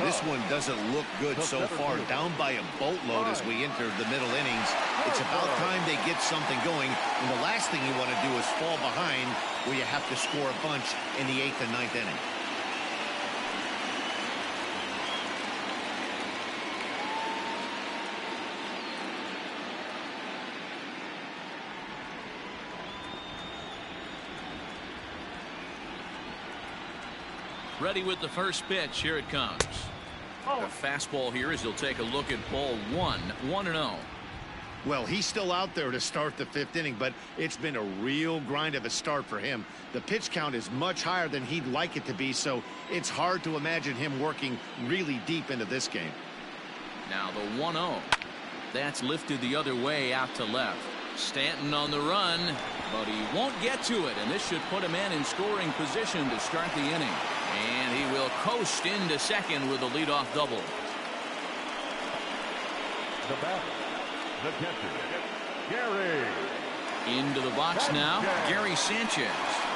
This one doesn't look good so far. Down by a boatload as we enter the middle innings. It's about time they get something going, and the last thing you want to do is fall behind where you have to score a bunch in the 8th and 9th inning. Ready with the first pitch. Here it comes. A fastball here as he'll take a look at ball one. 1-0. Well, he's still out there to start the 5th inning, but it's been a real grind of a start for him. The pitch count is much higher than he'd like it to be, so it's hard to imagine him working really deep into this game. Now the 1-0. That's lifted the other way out to left. Stanton on the run, but he won't get to it, and this should put a man in scoring position to start the inning. And he will coast into second with a leadoff double. The batter, the catcher, Gary. Into the box now, Gary Sanchez.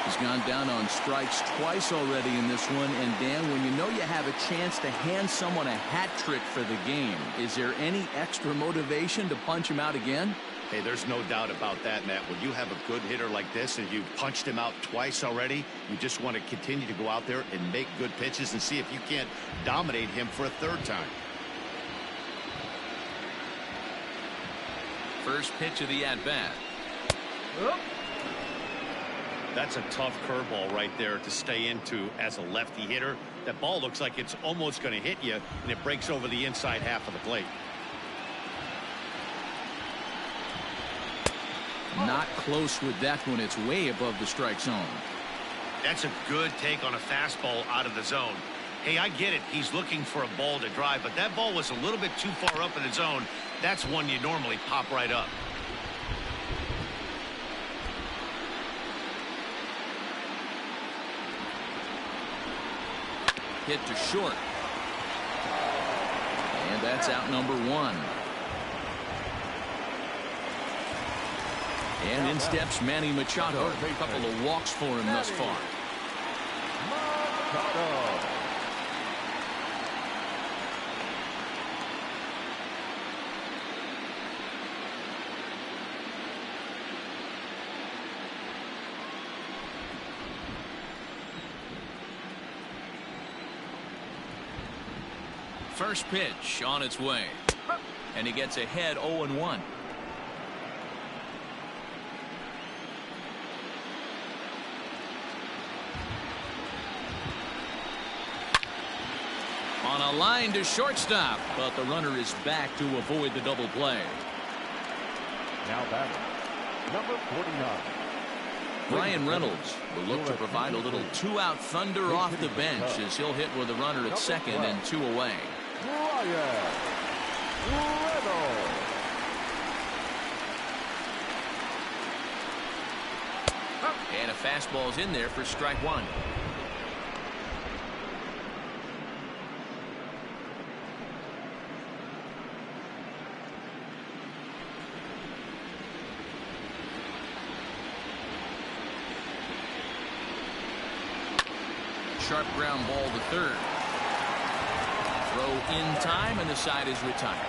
He's gone down on strikes twice already in this one. And Dan, when you know you have a chance to hand someone a hat trick for the game, is there any extra motivation to punch him out again? Hey, there's no doubt about that, Matt. When you have a good hitter like this and you punched him out twice already, you just want to continue to go out there and make good pitches and see if you can't dominate him for a 3rd time. First pitch of the at-bat. That's a tough curveball right there to stay into as a lefty hitter. That ball looks like it's almost going to hit you, and it breaks over the inside half of the plate. Not close with that one. It's way above the strike zone. That's a good take on a fastball out of the zone. Hey, I get it. He's looking for a ball to drive, but that ball was a little bit too far up in the zone. That's one you normally pop right up. Hit to short. And that's out number 1. And in steps Manny Machado. A couple of walks for him thus far. First pitch on its way. And he gets ahead 0-1. On a line to shortstop, but the runner is back to avoid the double play. Now batting, number 49. Brian Reynolds will look to provide a little two-out thunder off the bench as he'll hit with a runner at second and 2 away. Brian Reynolds. And a fastball's in there for strike 1. Sharp ground ball to third. Throw in time, and the side is retired.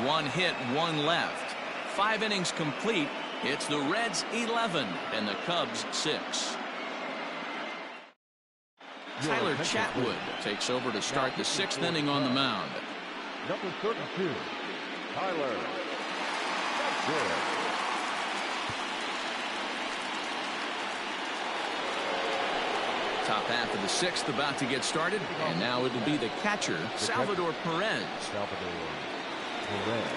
1 hit, 1 left. 5 innings complete. It's the Reds 11 and the Cubs 6. Tyler Chatwood takes over to start the 6th inning on the mound. Number 32, Tyler Chatwood. Top half of the 6th about to get started, and now it'll be the catcher, Salvador Perez. Salvador Perez.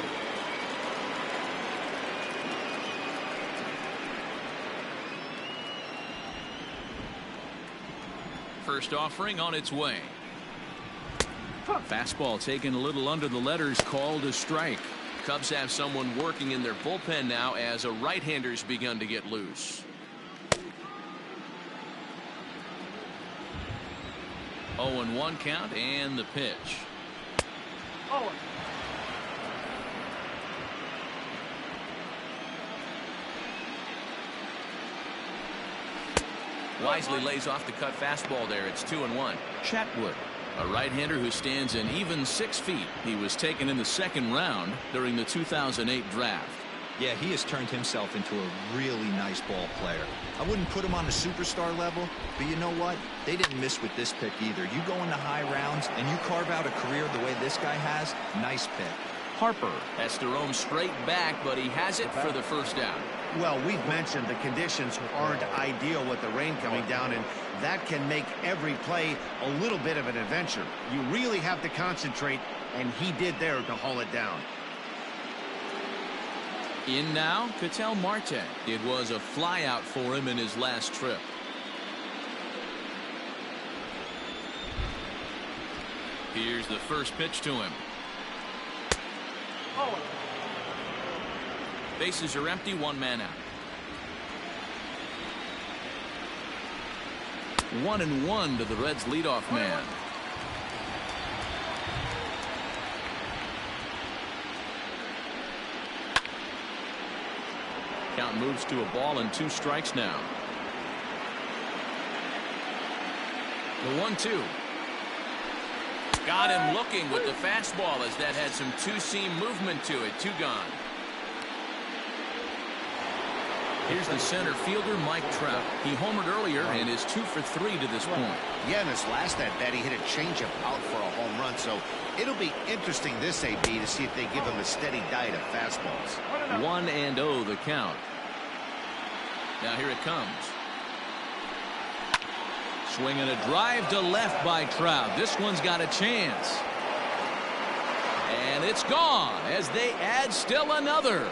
First offering on its way. Fastball taken a little under the letters, called a strike. Cubs have someone working in their bullpen now as a right-hander's begun to get loose. 0-1 count and the pitch. Wisely lays off the cut fastball there. It's 2-1. Chatwood, a right-hander who stands an even 6 feet. He was taken in the 2nd round during the 2008 draft. Yeah, he has turned himself into a really nice ball player. I wouldn't put him on the superstar level, but you know what? They didn't miss with this pick either. You go into high rounds and you carve out a career the way this guy has, nice pick. Harper has to roam straight back, but he has it for the first out. Well, we've mentioned the conditions aren't ideal with the rain coming down, and that can make every play a little bit of an adventure. You really have to concentrate, and he did there to haul it down. In now, Ketel Marte. It was a flyout for him in his last trip. Here's the first pitch to him. Bases are empty, 1 man out. 1-1 to the Reds' leadoff man. Count moves to a ball and 2 strikes now. The 1-2. Got him looking with the fastball as that had some two-seam movement to it. 2 gone. Here's the center fielder, Mike Trout. He homered earlier and is 2 for 3 to this point. Yeah, in his last at-bat, he hit a changeup out for a home run, so it'll be interesting this AB to see if they give him a steady diet of fastballs. 1-0 the count. Now here it comes. Swinging a drive to left by Trout. This one's got a chance. And it's gone as they add still another.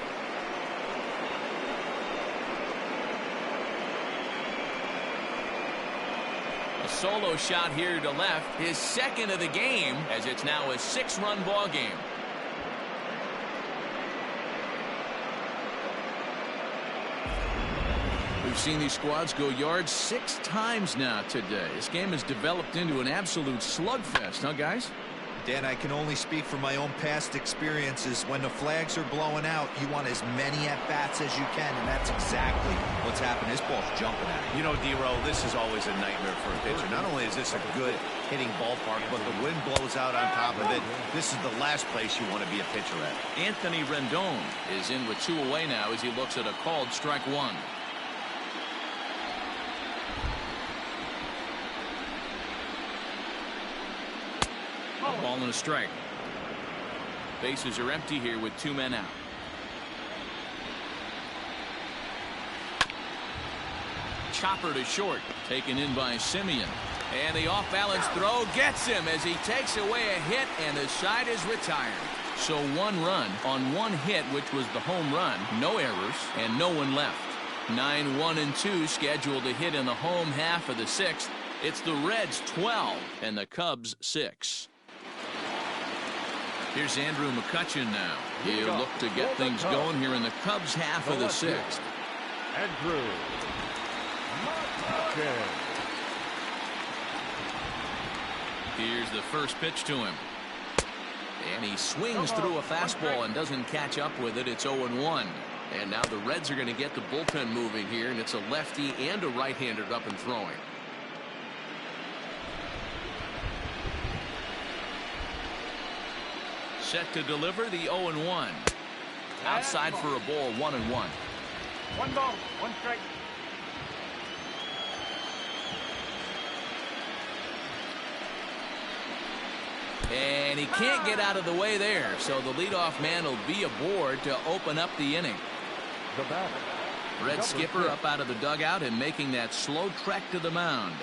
A solo shot here to left, his second of the game, as it's now a 6-run ball game. We've seen these squads go yards 6 times now today. This game has developed into an absolute slugfest, huh, guys? Dan, I can only speak from my own past experiences. When the flags are blowing out, you want as many at-bats as you can, and that's exactly what's happened. This ball's jumping at you. You know, D-Row, this is always a nightmare for a pitcher. Not only is this a good hitting ballpark, but the wind blows out on top of it. This is the last place you want to be a pitcher at. Anthony Rendon is in with 2 away now as he looks at a called strike 1. A ball and a strike. Bases are empty here with 2 men out. Chopper to short, taken in by Simeon. And the off-balance throw gets him as he takes away a hit, and the side is retired. So 1 run on 1 hit, which was the home run. No errors, and no one left. 9-1-2 scheduled to hit in the home half of the 6th. It's the Reds 12 and the Cubs 6. Here's Andrew McCutchen now. He'll look to get things going here in the Cubs half of the 6th. Andrew McCutchen. Here's the first pitch to him. And he swings through a fastball and doesn't catch up with it. It's 0-1. And now the Reds are going to get the bullpen moving here, and it's a lefty and a right-hander up and throwing. Set to deliver the 0-1. Outside for a ball, 1-1. 1 ball, 1 strike. And he can't get out of the way there, so the leadoff man will be aboard to open up the inning. The batter. Red skipper up out of the dugout and making that slow trek to the mound.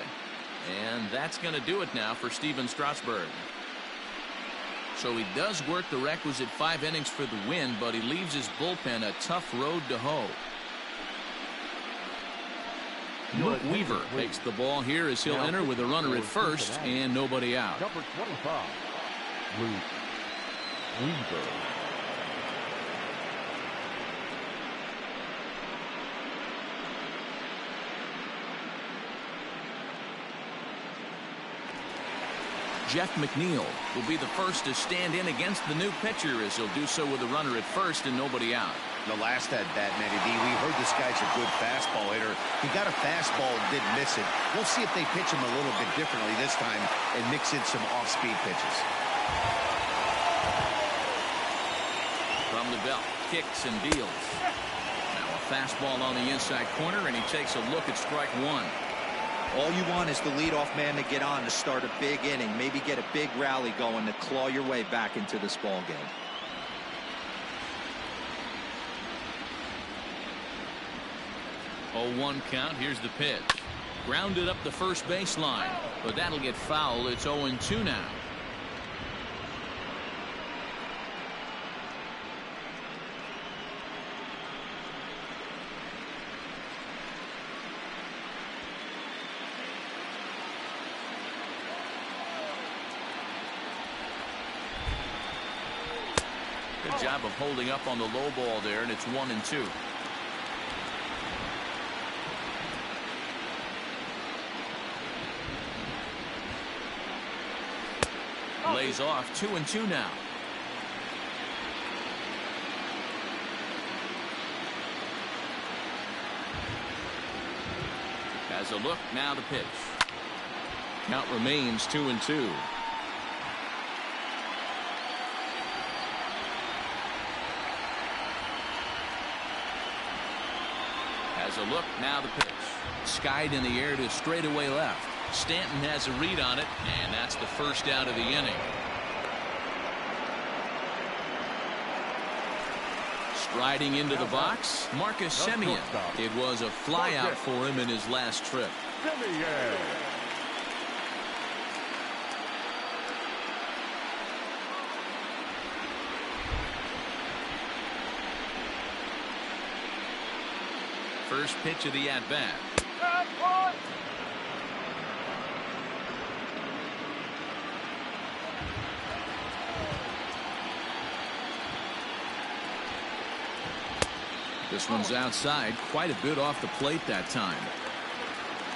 And that's going to do it now for Steven Strasburg. So he does work the requisite 5 innings for the win, but he leaves his bullpen a tough road to hoe. Luke Weaver takes the ball here as he'll enter with a runner at first and nobody out. Number 25, Luke Weaver. Jeff McNeil will be the first to stand in against the new pitcher as he'll do so with a runner at first and nobody out. The last at bat, Matty D, we heard this guy's a good fastball hitter. He got a fastball and didn't miss it. We'll see if they pitch him a little bit differently this time and mix in some off-speed pitches. From the belt, kicks and deals. Now a fastball on the inside corner, and he takes a look at strike 1. All you want is the leadoff man to get on to start a big inning, maybe get a big rally going to claw your way back into this ball game. Oh, 1 count. Here's the pitch. Grounded up the first baseline, but that'll get foul. It's 0-2 now. Good job of holding up on the low ball there, and it's 1-2. Lays off. 2-2 now. Has a look. Now the pitch. Count remains 2-2. Has a look. Now the pitch. Skied in the air to straightaway left. Stanton has a read on it, and that's the first out of the inning. Striding into the box, Marcus Semien. It was a flyout for him in his last trip. First pitch of the at-bat. This one's outside, quite a bit off the plate that time.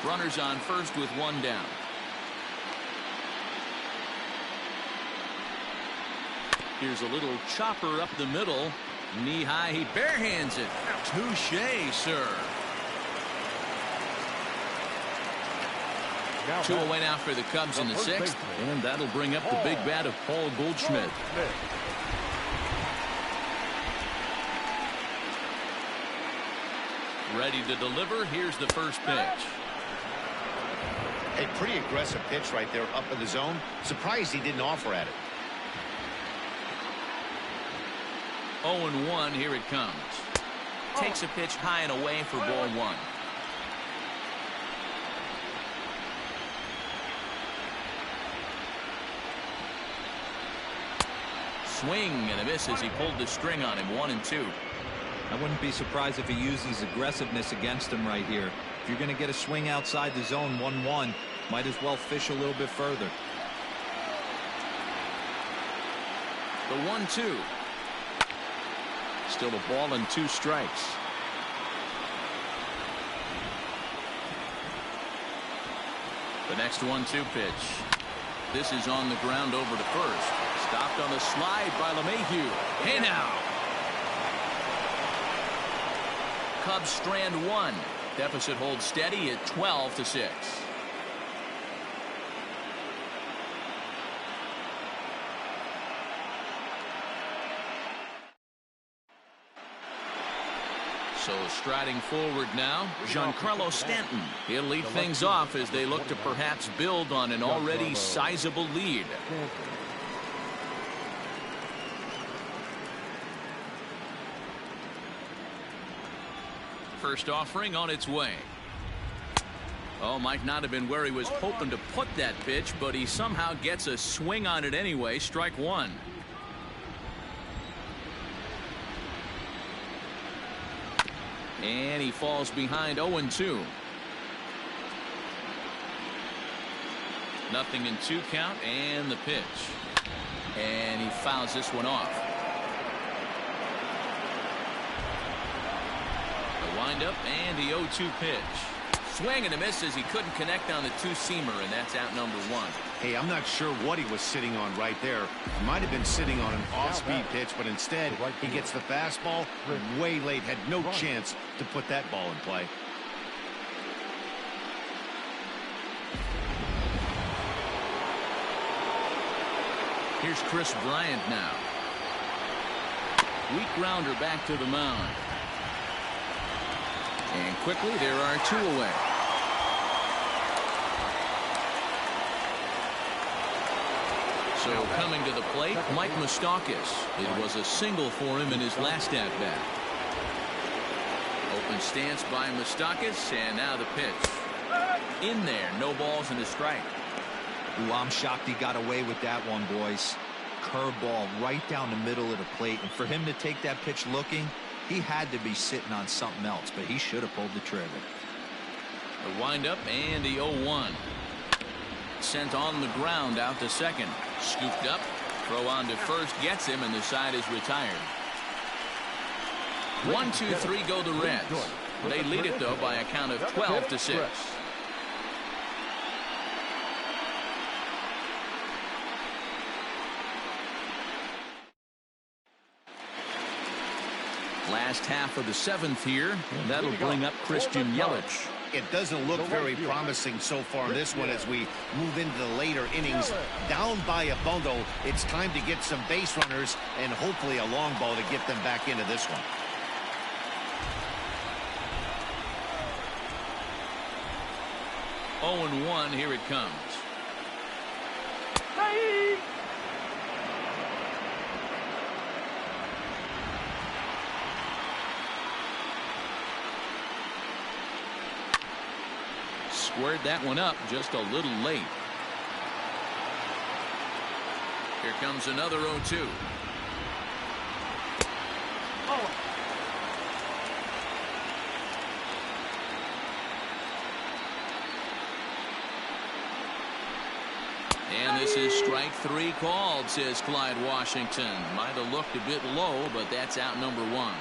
Runners on first with one down. Here's a little chopper up the middle. Knee high, he barehands it. Touche, sir. Two away now for the Cubs in the sixth, and that'll bring up the big bat of Paul Goldschmidt. Ready to deliver. Here's the first pitch. A pretty aggressive pitch right there up in the zone. Surprised he didn't offer at it. 0-1, here it comes. Takes a pitch high and away for ball one. Swing and a miss as he pulled the string on him. 1-2. I wouldn't be surprised if he uses aggressiveness against him right here. If you're going to get a swing outside the zone 1-1, might as well fish a little bit further. The 1-2. Still a ball and 2 strikes. The next 1-2 pitch. This is on the ground over to first. Stopped on the slide by LeMahieu. Hey now. Cubs strand 1. Deficit holds steady at 12-6. So striding forward now, Giancarlo Stanton. He'll lead things off as they look to perhaps build on an already sizable lead. First offering on its way. Oh, might not have been where he was hoping to put that pitch, but he somehow gets a swing on it anyway. Strike one. And he falls behind 0-2. 0-2 count, and the pitch. And he fouls this one off. The windup and the 0-2 pitch. Swing and a miss as he couldn't connect on the two-seamer, and that's out number 1. Hey, I'm not sure what he was sitting on right there. He might have been sitting on an off-speed pitch, but instead he gets the fastball way late. Had no chance to put that ball in play. Here's Chris Bryant now. Weak grounder back to the mound. And quickly there are 2 away. So coming to the plate, Mike Moustakas. It was a single for him in his last at-bat. Open stance by Moustakas, and now the pitch. In there, no balls and a strike. Ooh, I'm shocked he got away with that one, boys. Curveball right down the middle of the plate, and for him to take that pitch looking, he had to be sitting on something else, but he should have pulled the trigger. The windup and the 0-1. Sent on the ground out to second. Scooped up. Throw on to first. Gets him, and the side is retired. 1-2-3 go the Reds. They lead it, though, by a count of 12-6. Last half of the 7th here, and that'll bring up Christian Yelich. It doesn't look very promising so far in this one as we move into the later innings. Down by a bundle, it's time to get some base runners and hopefully a long ball to get them back into this one. Oh, 0-1, here it comes. Squared that one up just a little late. Here comes another 0-2. And this is strike 3 called, says Clyde Washington. Might have looked a bit low, but that's out number 1.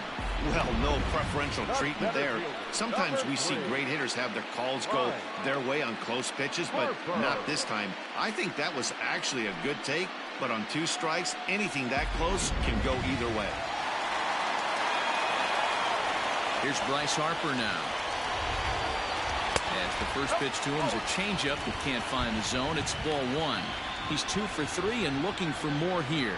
Well, no preferential treatment there. Sometimes we see great hitters have their calls go their way on close pitches, but not this time. I think that was actually a good take, but on 2 strikes, anything that close can go either way. Here's Bryce Harper now. As the first pitch to him is a changeup that can't find the zone. It's ball 1. He's 2 for 3 and looking for more here.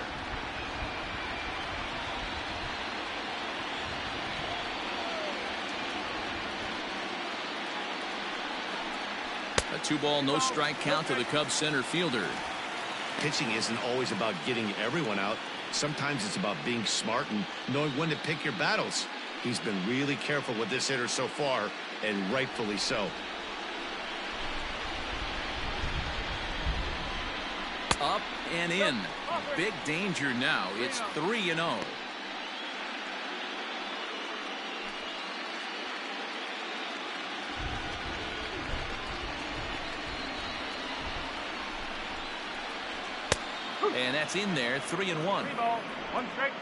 A 2-ball, no strike count to the Cubs center fielder. Pitching isn't always about getting everyone out. Sometimes it's about being smart and knowing when to pick your battles. He's been really careful with this hitter so far, and rightfully so. Up and in. Big danger now. It's 3-0. And that's in there, 3-1. 3 ball, 1 strike.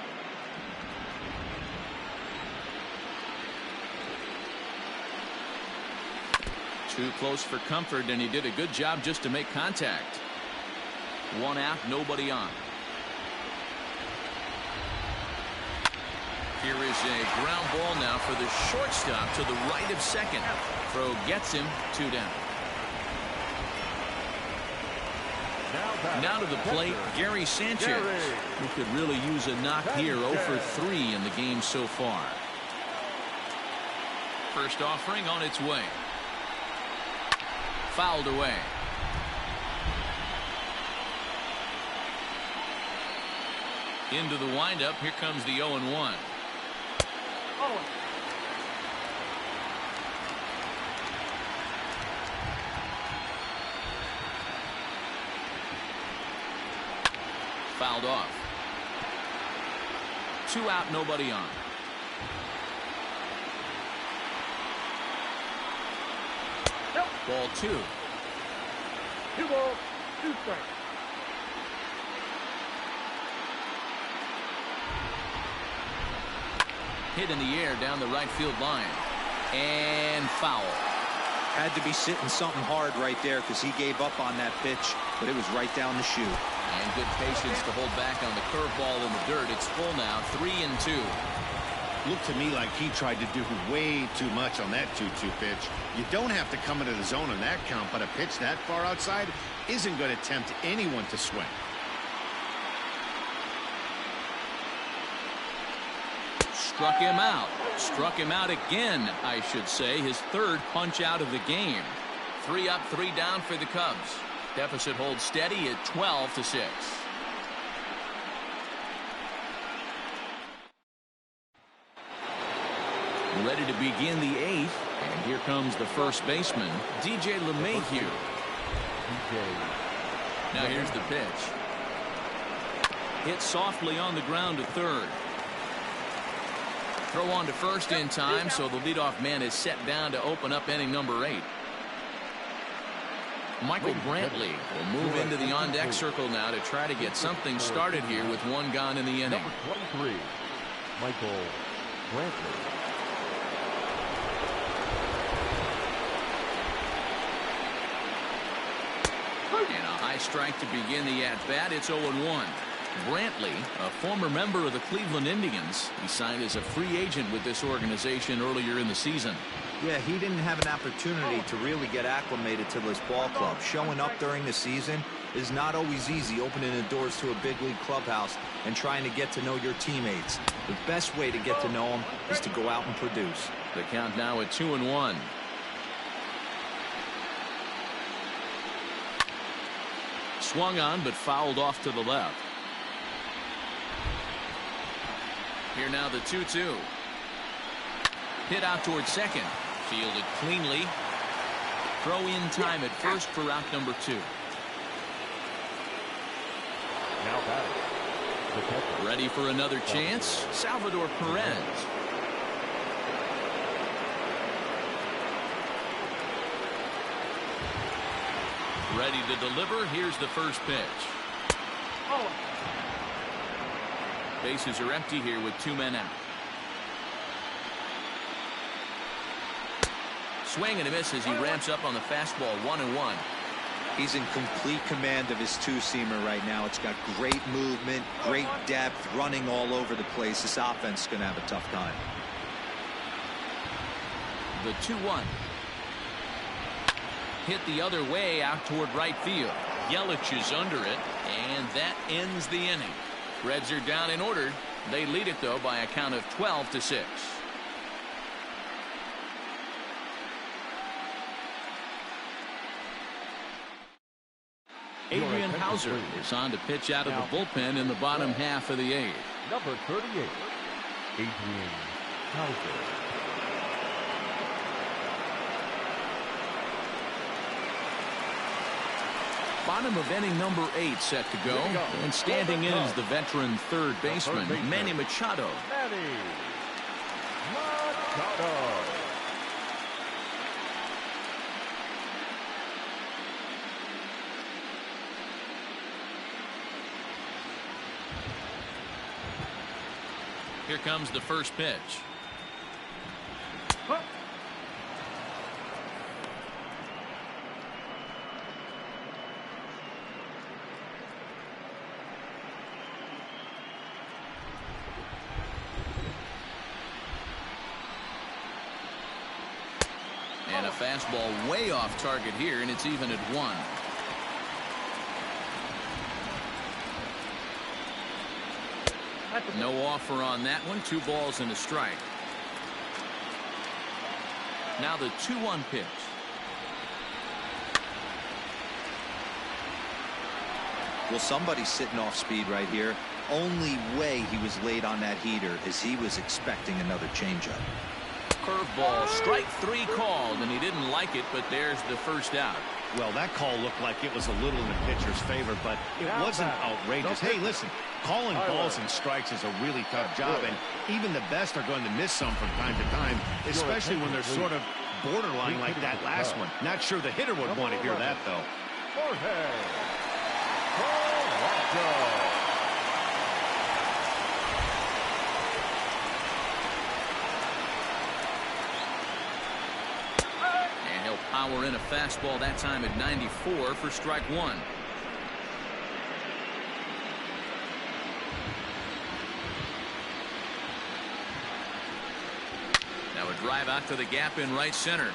Too close for comfort, and he did a good job just to make contact. 1 out, nobody on. Here is a ground ball now for the shortstop to the right of second. Throw gets him, 2 down. Now to the plate, Gary Sanchez, who could really use a knock here. 0 for 3 in the game so far. First offering on its way. Fouled away. Into the windup. Here comes the 0-1. Fouled off. 2 out, nobody on. Ball 2. 2 balls, 2 strikes. Hit in the air down the right field line. And foul. Had to be sitting something hard right there because he gave up on that pitch, but it was right down the chute. And good patience to hold back on the curveball in the dirt. It's full now, 3-2. Looked to me like he tried to do way too much on that 2-2 pitch. You don't have to come into the zone on that count, but a pitch that far outside isn't going to tempt anyone to swing. Struck him out. Struck him out again, I should say. His 3rd punch out of the game. 3 up, 3 down for the Cubs. Deficit holds steady at 12-6. Ready to begin the 8th. And here comes the first baseman, DJ LeMahieu. Now here's the pitch. Hit softly on the ground to 3rd. Throw on to first in time, so the leadoff man is set down to open up inning number 8. Michael Brantley will move into the on-deck circle now to try to get something started here with 1 gone in the inning. Number 23, Michael Brantley. And a high strike to begin the at-bat. It's 0-1. Brantley, a former member of the Cleveland Indians. He signed as a free agent with this organization earlier in the season. Yeah, he didn't have an opportunity to really get acclimated to this ball club. Showing up during the season is not always easy, opening the doors to a big league clubhouse and trying to get to know your teammates. The best way to get to know them is to go out and produce. The count now at 2-1. Swung on, but fouled off to the left. Here now the 2-2. Hit out towards second. Fielded cleanly. Throw in time at first for out number 2. Now batting. Ready for another chance, Salvador Perez. Ready to deliver. Here's the first pitch. Oh. Bases are empty here with 2 men out. Swing and a miss as he ramps up on the fastball. 1-1. He's in complete command of his two-seamer right now. It's got great movement, great depth, running all over the place. This offense is going to have a tough time. The 2-1. Hit the other way out toward right field. Yelich is under it, and that ends the inning. Reds are down and ordered. They lead it, though, by a count of 12-6. Adrian Hauser is on to pitch out of the bullpen in the bottom half of the 8th. Number 38, Adrian Hauser. Bottom of inning number 8 set to go. And standing in is the veteran third baseman, Manny Machado. Manny Machado. Here comes the first pitch. And a fastball way off target here, and it's even at 1. No offer on that one. 2 balls and a strike. Now the 2-1 pitch. Well, somebody's sitting off speed right here. Only way he was late on that heater is he was expecting another changeup. Curveball, strike 3 called, and he didn't like it, but there's the first out. Well, that call looked like it was a little in the pitcher's favor, but it wasn't outrageous. Hey, listen, calling balls and strikes is a really tough job, and even the best are going to miss some from time to time, especially when they're sort of borderline like that last one. Not sure the hitter would want to hear that, though. Jorge. Power in a fastball that time at 94 for strike 1. Now a drive out to the gap in right center.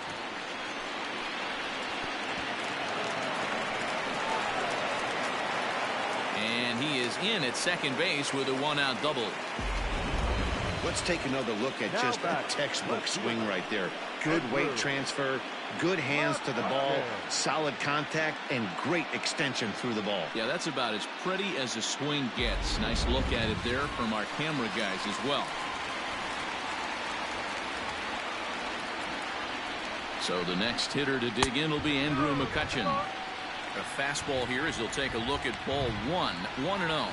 And he is in at second base with a 1-out double. Let's take another look at just a textbook swing right there. Good weight transfer, good hands to the ball, solid contact, and great extension through the ball. Yeah, that's about as pretty as a swing gets. Nice look at it there from our camera guys as well. So the next hitter to dig in will be Andrew McCutchen. A fastball here as he'll take a look at ball 1, 1-0.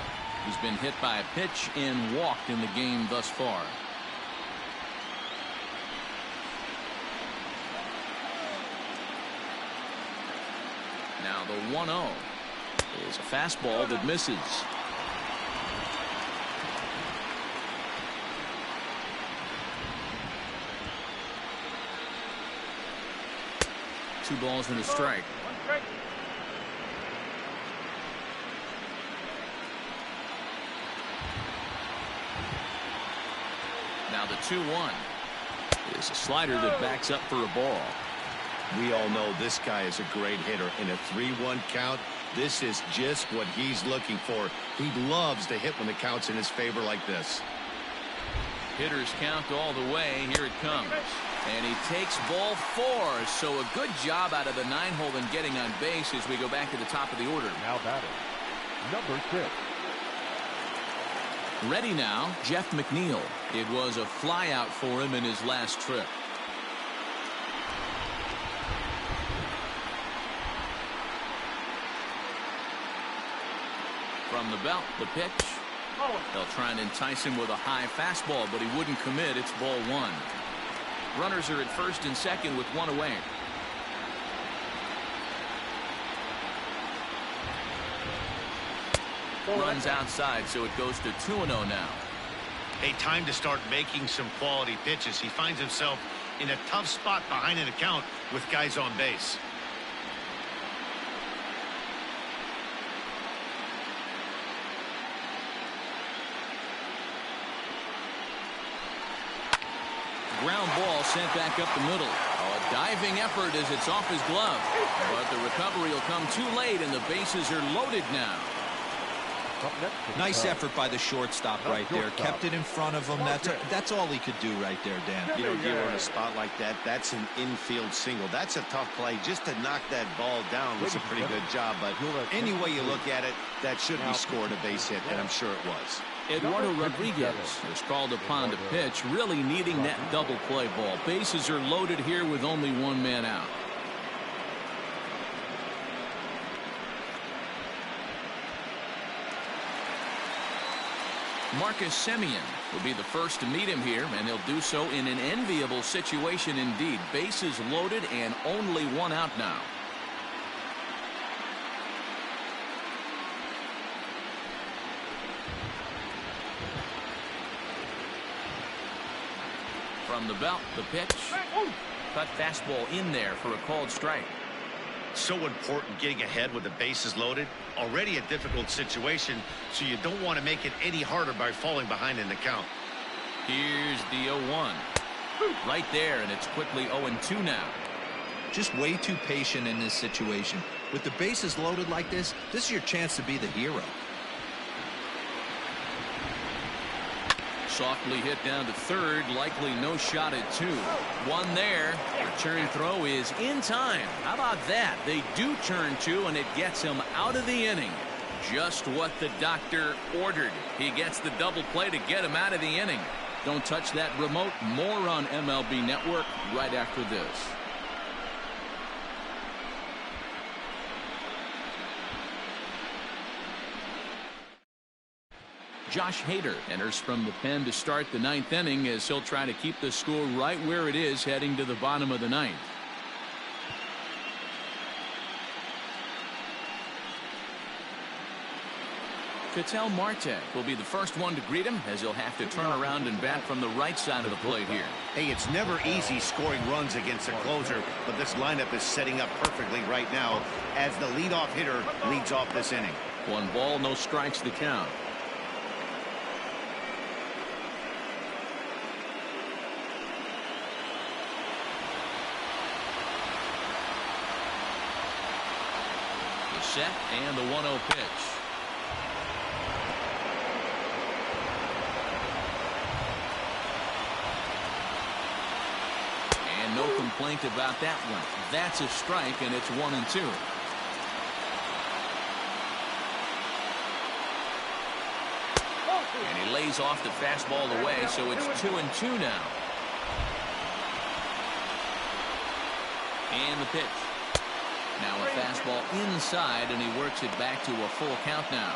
He's been hit by a pitch and walked in the game thus far. Now the 1-0 is a fastball that misses. Two balls and a strike. Now the 2-1 is a slider that backs up for a ball. We all know this guy is a great hitter. In a 3-1 count, this is just what he's looking for. He loves to hit when the count's in his favor like this. Hitters count all the way. Here it comes. And he takes ball 4. So a good job out of the 9-hole in getting on base as we go back to the top of the order. Now batting, number 6. Ready now, Jeff McNeil. It was a flyout for him in his last trip. From the belt, the pitch. They'll try and entice him with a high fastball, but he wouldn't commit. It's ball 1. Runners are at first and second with 1 away. Runs outside, so it goes to 2-0 now. Hey, time to start making some quality pitches. He finds himself in a tough spot behind an account with guys on base. Ground ball sent back up the middle. Oh, a diving effort as it's off his glove. But the recovery will come too late, and the bases are loaded now. Nice effort by the shortstop right there. Kept it in front of him. That's all he could do right there, Dan. You know, Giro, in a spot like that, that's an infield single. That's a tough play. Just to knock that ball down was a pretty good job. But any way you look at it, that should be scored a base hit, and I'm sure it was. Eduardo Rodriguez is called upon to pitch, really needing that double play ball. Bases are loaded here with only one man out. Marcus Semien will be the first to meet him here, and he'll do so in an enviable situation indeed. Bases loaded and only one out now. From the belt, the pitch. Cut fastball in there for a called strike. So important getting ahead with the bases loaded. Already a difficult situation, so you don't want to make it any harder by falling behind in the count. Here's the 0-1. Right there, and it's quickly 0-2 now. Just way too patient in this situation. With the bases loaded like this is your chance to be the hero. Softly hit down to third, likely no shot at 2. One there. Return throw is in time. How about that? They do turn 2, and it gets him out of the inning. Just what the doctor ordered. He gets the double play to get him out of the inning. Don't touch that remote. More on MLB Network right after this. Josh Hader enters from the pen to start the 9th inning as he'll try to keep the score right where it is heading to the bottom of the 9th. Ketel Marte will be the first one to greet him as he'll have to turn around and bat from the right side of the plate here. Hey, it's never easy scoring runs against a closer, but this lineup is setting up perfectly right now as the leadoff hitter leads off this inning. 1 ball, no strikes to count. Set and the 1-0 pitch. And no complaint about that one. That's a strike, and it's 1-2. And he lays off the fastball away, so it's 2-2 now. And the pitch. Now a fastball inside, and he works it back to a full count now.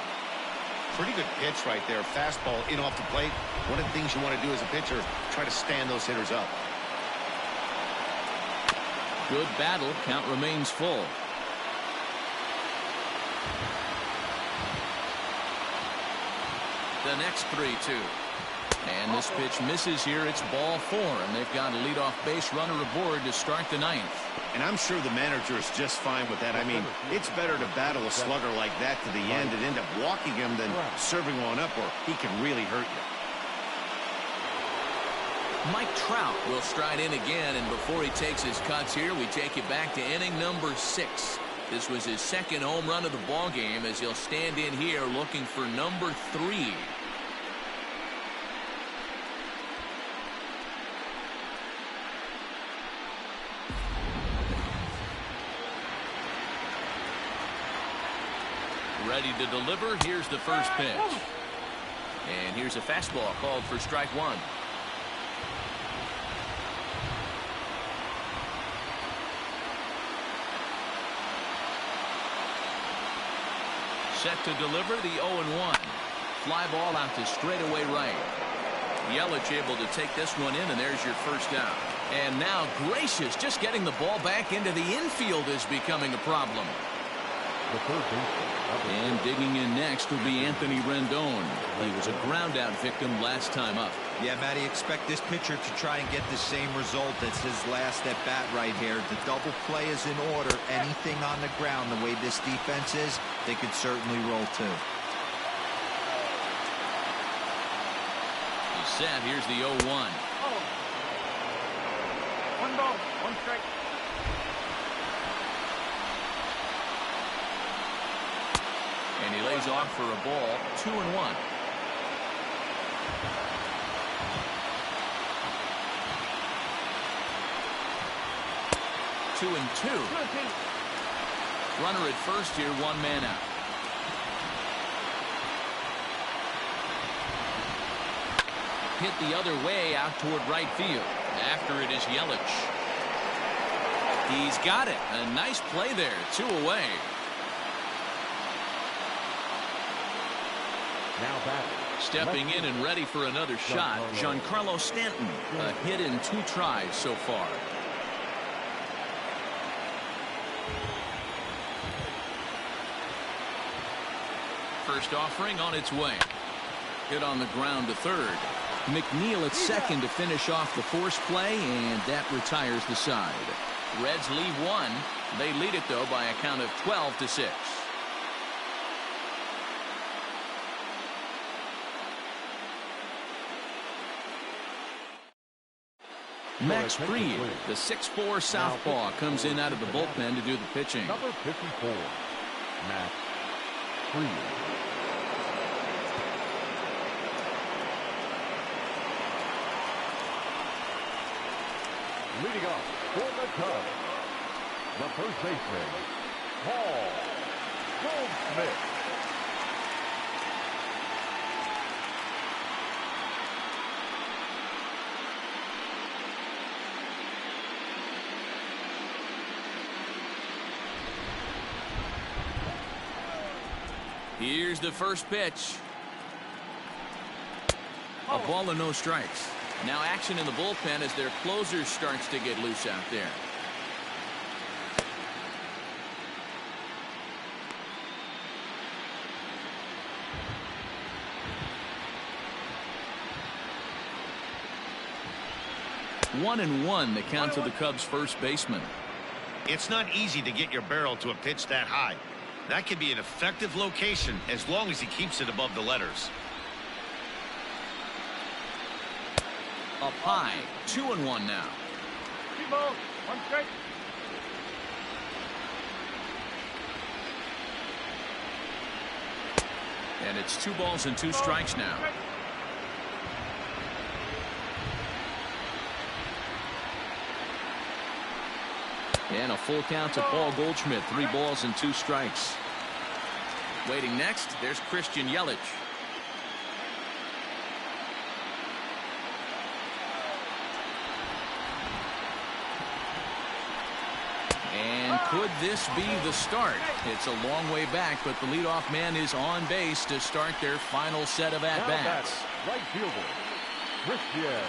Pretty good pitch right there. Fastball in off the plate. One of the things you want to do as a pitcher, try to stand those hitters up. Good battle. Count remains full. The next 3-2. And this pitch misses here. It's ball 4, and they've got a leadoff base runner aboard to start the 9th. And I'm sure the manager is just fine with that. I mean, it's better to battle a slugger like that to the end and end up walking him than serving one up, or he can really hurt you. Mike Trout will stride in again, and before he takes his cuts here, we take you back to inning number 6. This was his 2nd home run of the ball game as he'll stand in here looking for number 3. Ready to deliver. Here's the first pitch. And here's a fastball called for strike 1. Set to deliver the 0-1. Fly ball out to straightaway right. Yelich able to take this one in, and there's your first down. And now Gracious just getting the ball back into the infield is becoming a problem. The third baseman, And digging in next will be Anthony Rendon. He was a ground-out victim last time up. Yeah, Matty, expect this pitcher to try and get the same result as his last at-bat right here. The double play is in order. Anything on the ground, the way this defense is, they could certainly roll too. He's set. Here's the 0-1. Oh. 1 ball, 1 strike. And he lays off for a ball. 2-1. Two and two. Runner at first here, 1 man out. Hit the other way out toward right field. After it is Yelich. He's got it. A nice play there. 2 away. Now batting. Stepping in and ready for another shot, Giancarlo Stanton. A hit in 2 tries so far. First offering on its way. Hit on the ground to third. McNeil at second to finish off the force play, and that retires the side. Reds leave 1. They lead it, though, by a count of 12-6. Max Fried, the 6'4" southpaw, comes in out of the bullpen to do the pitching. Number 54, Max Fried. Leading off for the Cubs, the first baseman, Paul Goldschmidt. Here's the first pitch. A ball and no strikes. Now action in the bullpen as their closer starts to get loose out there. One and one, the count to the Cubs' first baseman. It's not easy to get your barrel to a pitch that high. That can be an effective location as long as he keeps it above the letters. Up high, 2-1 now. 2 balls, 1 strike. And it's 2 balls and 2 strikes now. And a full count to Paul Goldschmidt. 3 balls and 2 strikes. Waiting next, there's Christian Yelich. And could this be the start? It's a long way back, but the leadoff man is on base to start their final set of at-bats. Right fielder, Christian.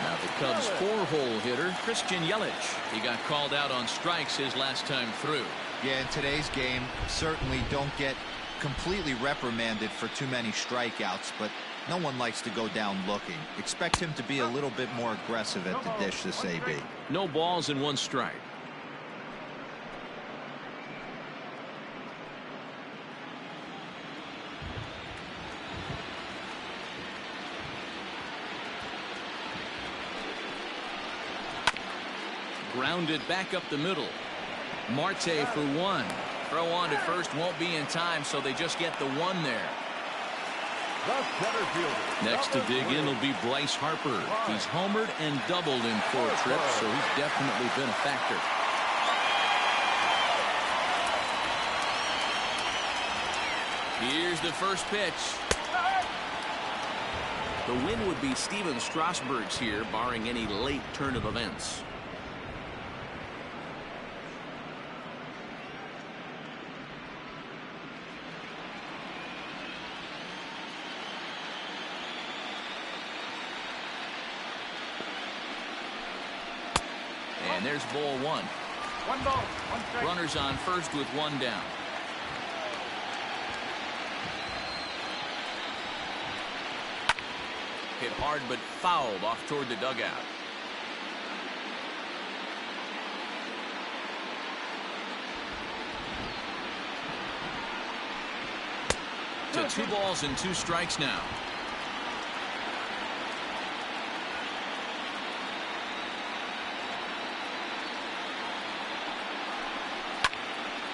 Now the Cubs' 4-hole hitter, Christian Yelich. He got called out on strikes his last time through. Yeah, in today's game, certainly don't get completely reprimanded for too many strikeouts, but no one likes to go down looking. Expect him to be a little bit more aggressive at the dish this AB. No balls and 1 strike. Grounded back up the middle. Marte for 1. Throw on to first won't be in time, so they just get the 1 there. Next to dig in will be Bryce Harper. He's homered and doubled in 4 trips, so he's definitely been a factor. Here's the first pitch. The win would be Steven Strasburg's here, barring any late turn of events. And there's ball 1. 1 ball, 1 strike. Runners on first with 1 down. Hit hard but fouled off toward the dugout. To 2 balls and 2 strikes now.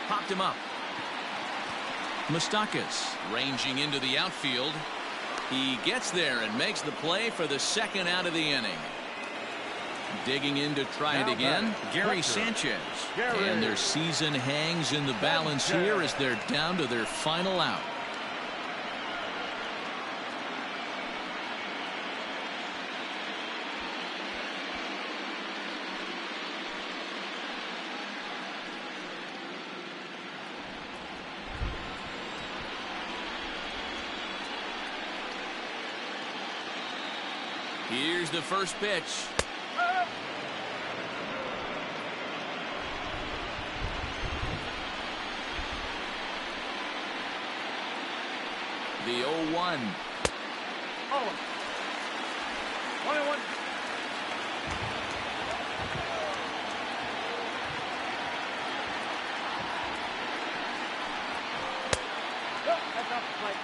Popped him up. Moustakas ranging into the outfield. He gets there and makes the play for the 2nd out of the inning. Digging in to try it again, Gary Sanchez. And their season hangs in the balance here as they're down to their final out. Here's the first pitch. The 0-1. Oh. 1-1.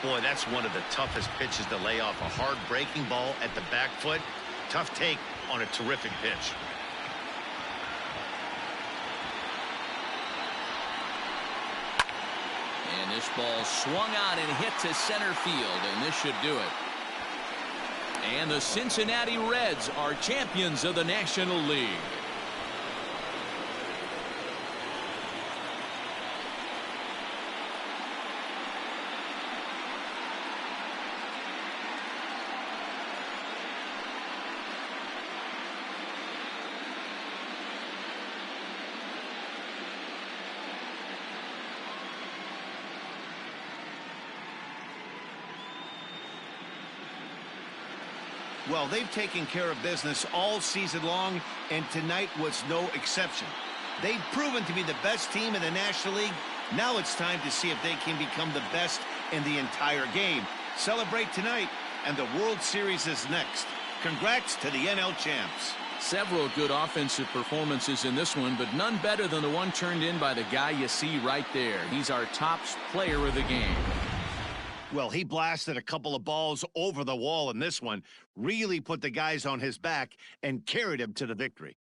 Boy, that's one of the toughest pitches to lay off. A hard breaking ball at the back foot. Tough take on a terrific pitch. And this ball swung on and hit to center field, and this should do it. And the Cincinnati Reds are champions of the National League. Well, they've taken care of business all season long, and tonight was no exception. They've proven to be the best team in the National League. Now it's time to see if they can become the best in the entire game. Celebrate tonight, and the World Series is next. Congrats to the NL champs. Several good offensive performances in this one, but none better than the one turned in by the guy you see right there. He's our top player of the game. Well, he blasted a couple of balls over the wall in this one, really put the guys on his back and carried him to the victory.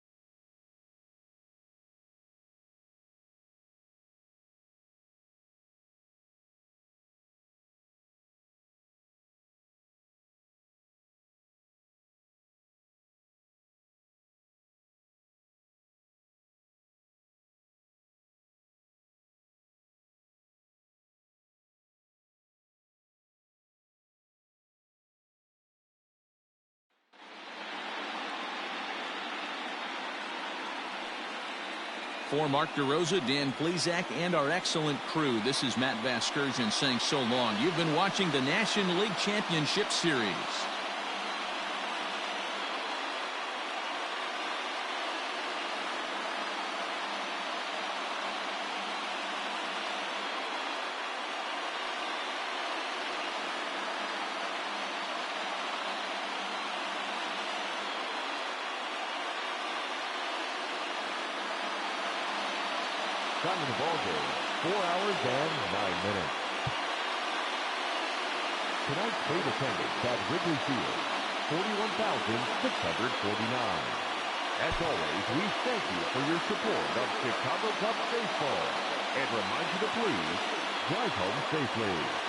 For Mark DeRosa, Dan Plesac, and our excellent crew, this is Matt Vasgersian saying so long. You've been watching the National League Championship Series. Time of the ball game, 4 hours and 9 minutes. Tonight's paid attendance at Wrigley Field, 41,649. As always, we thank you for your support of Chicago Cubs baseball and remind you to please drive home safely.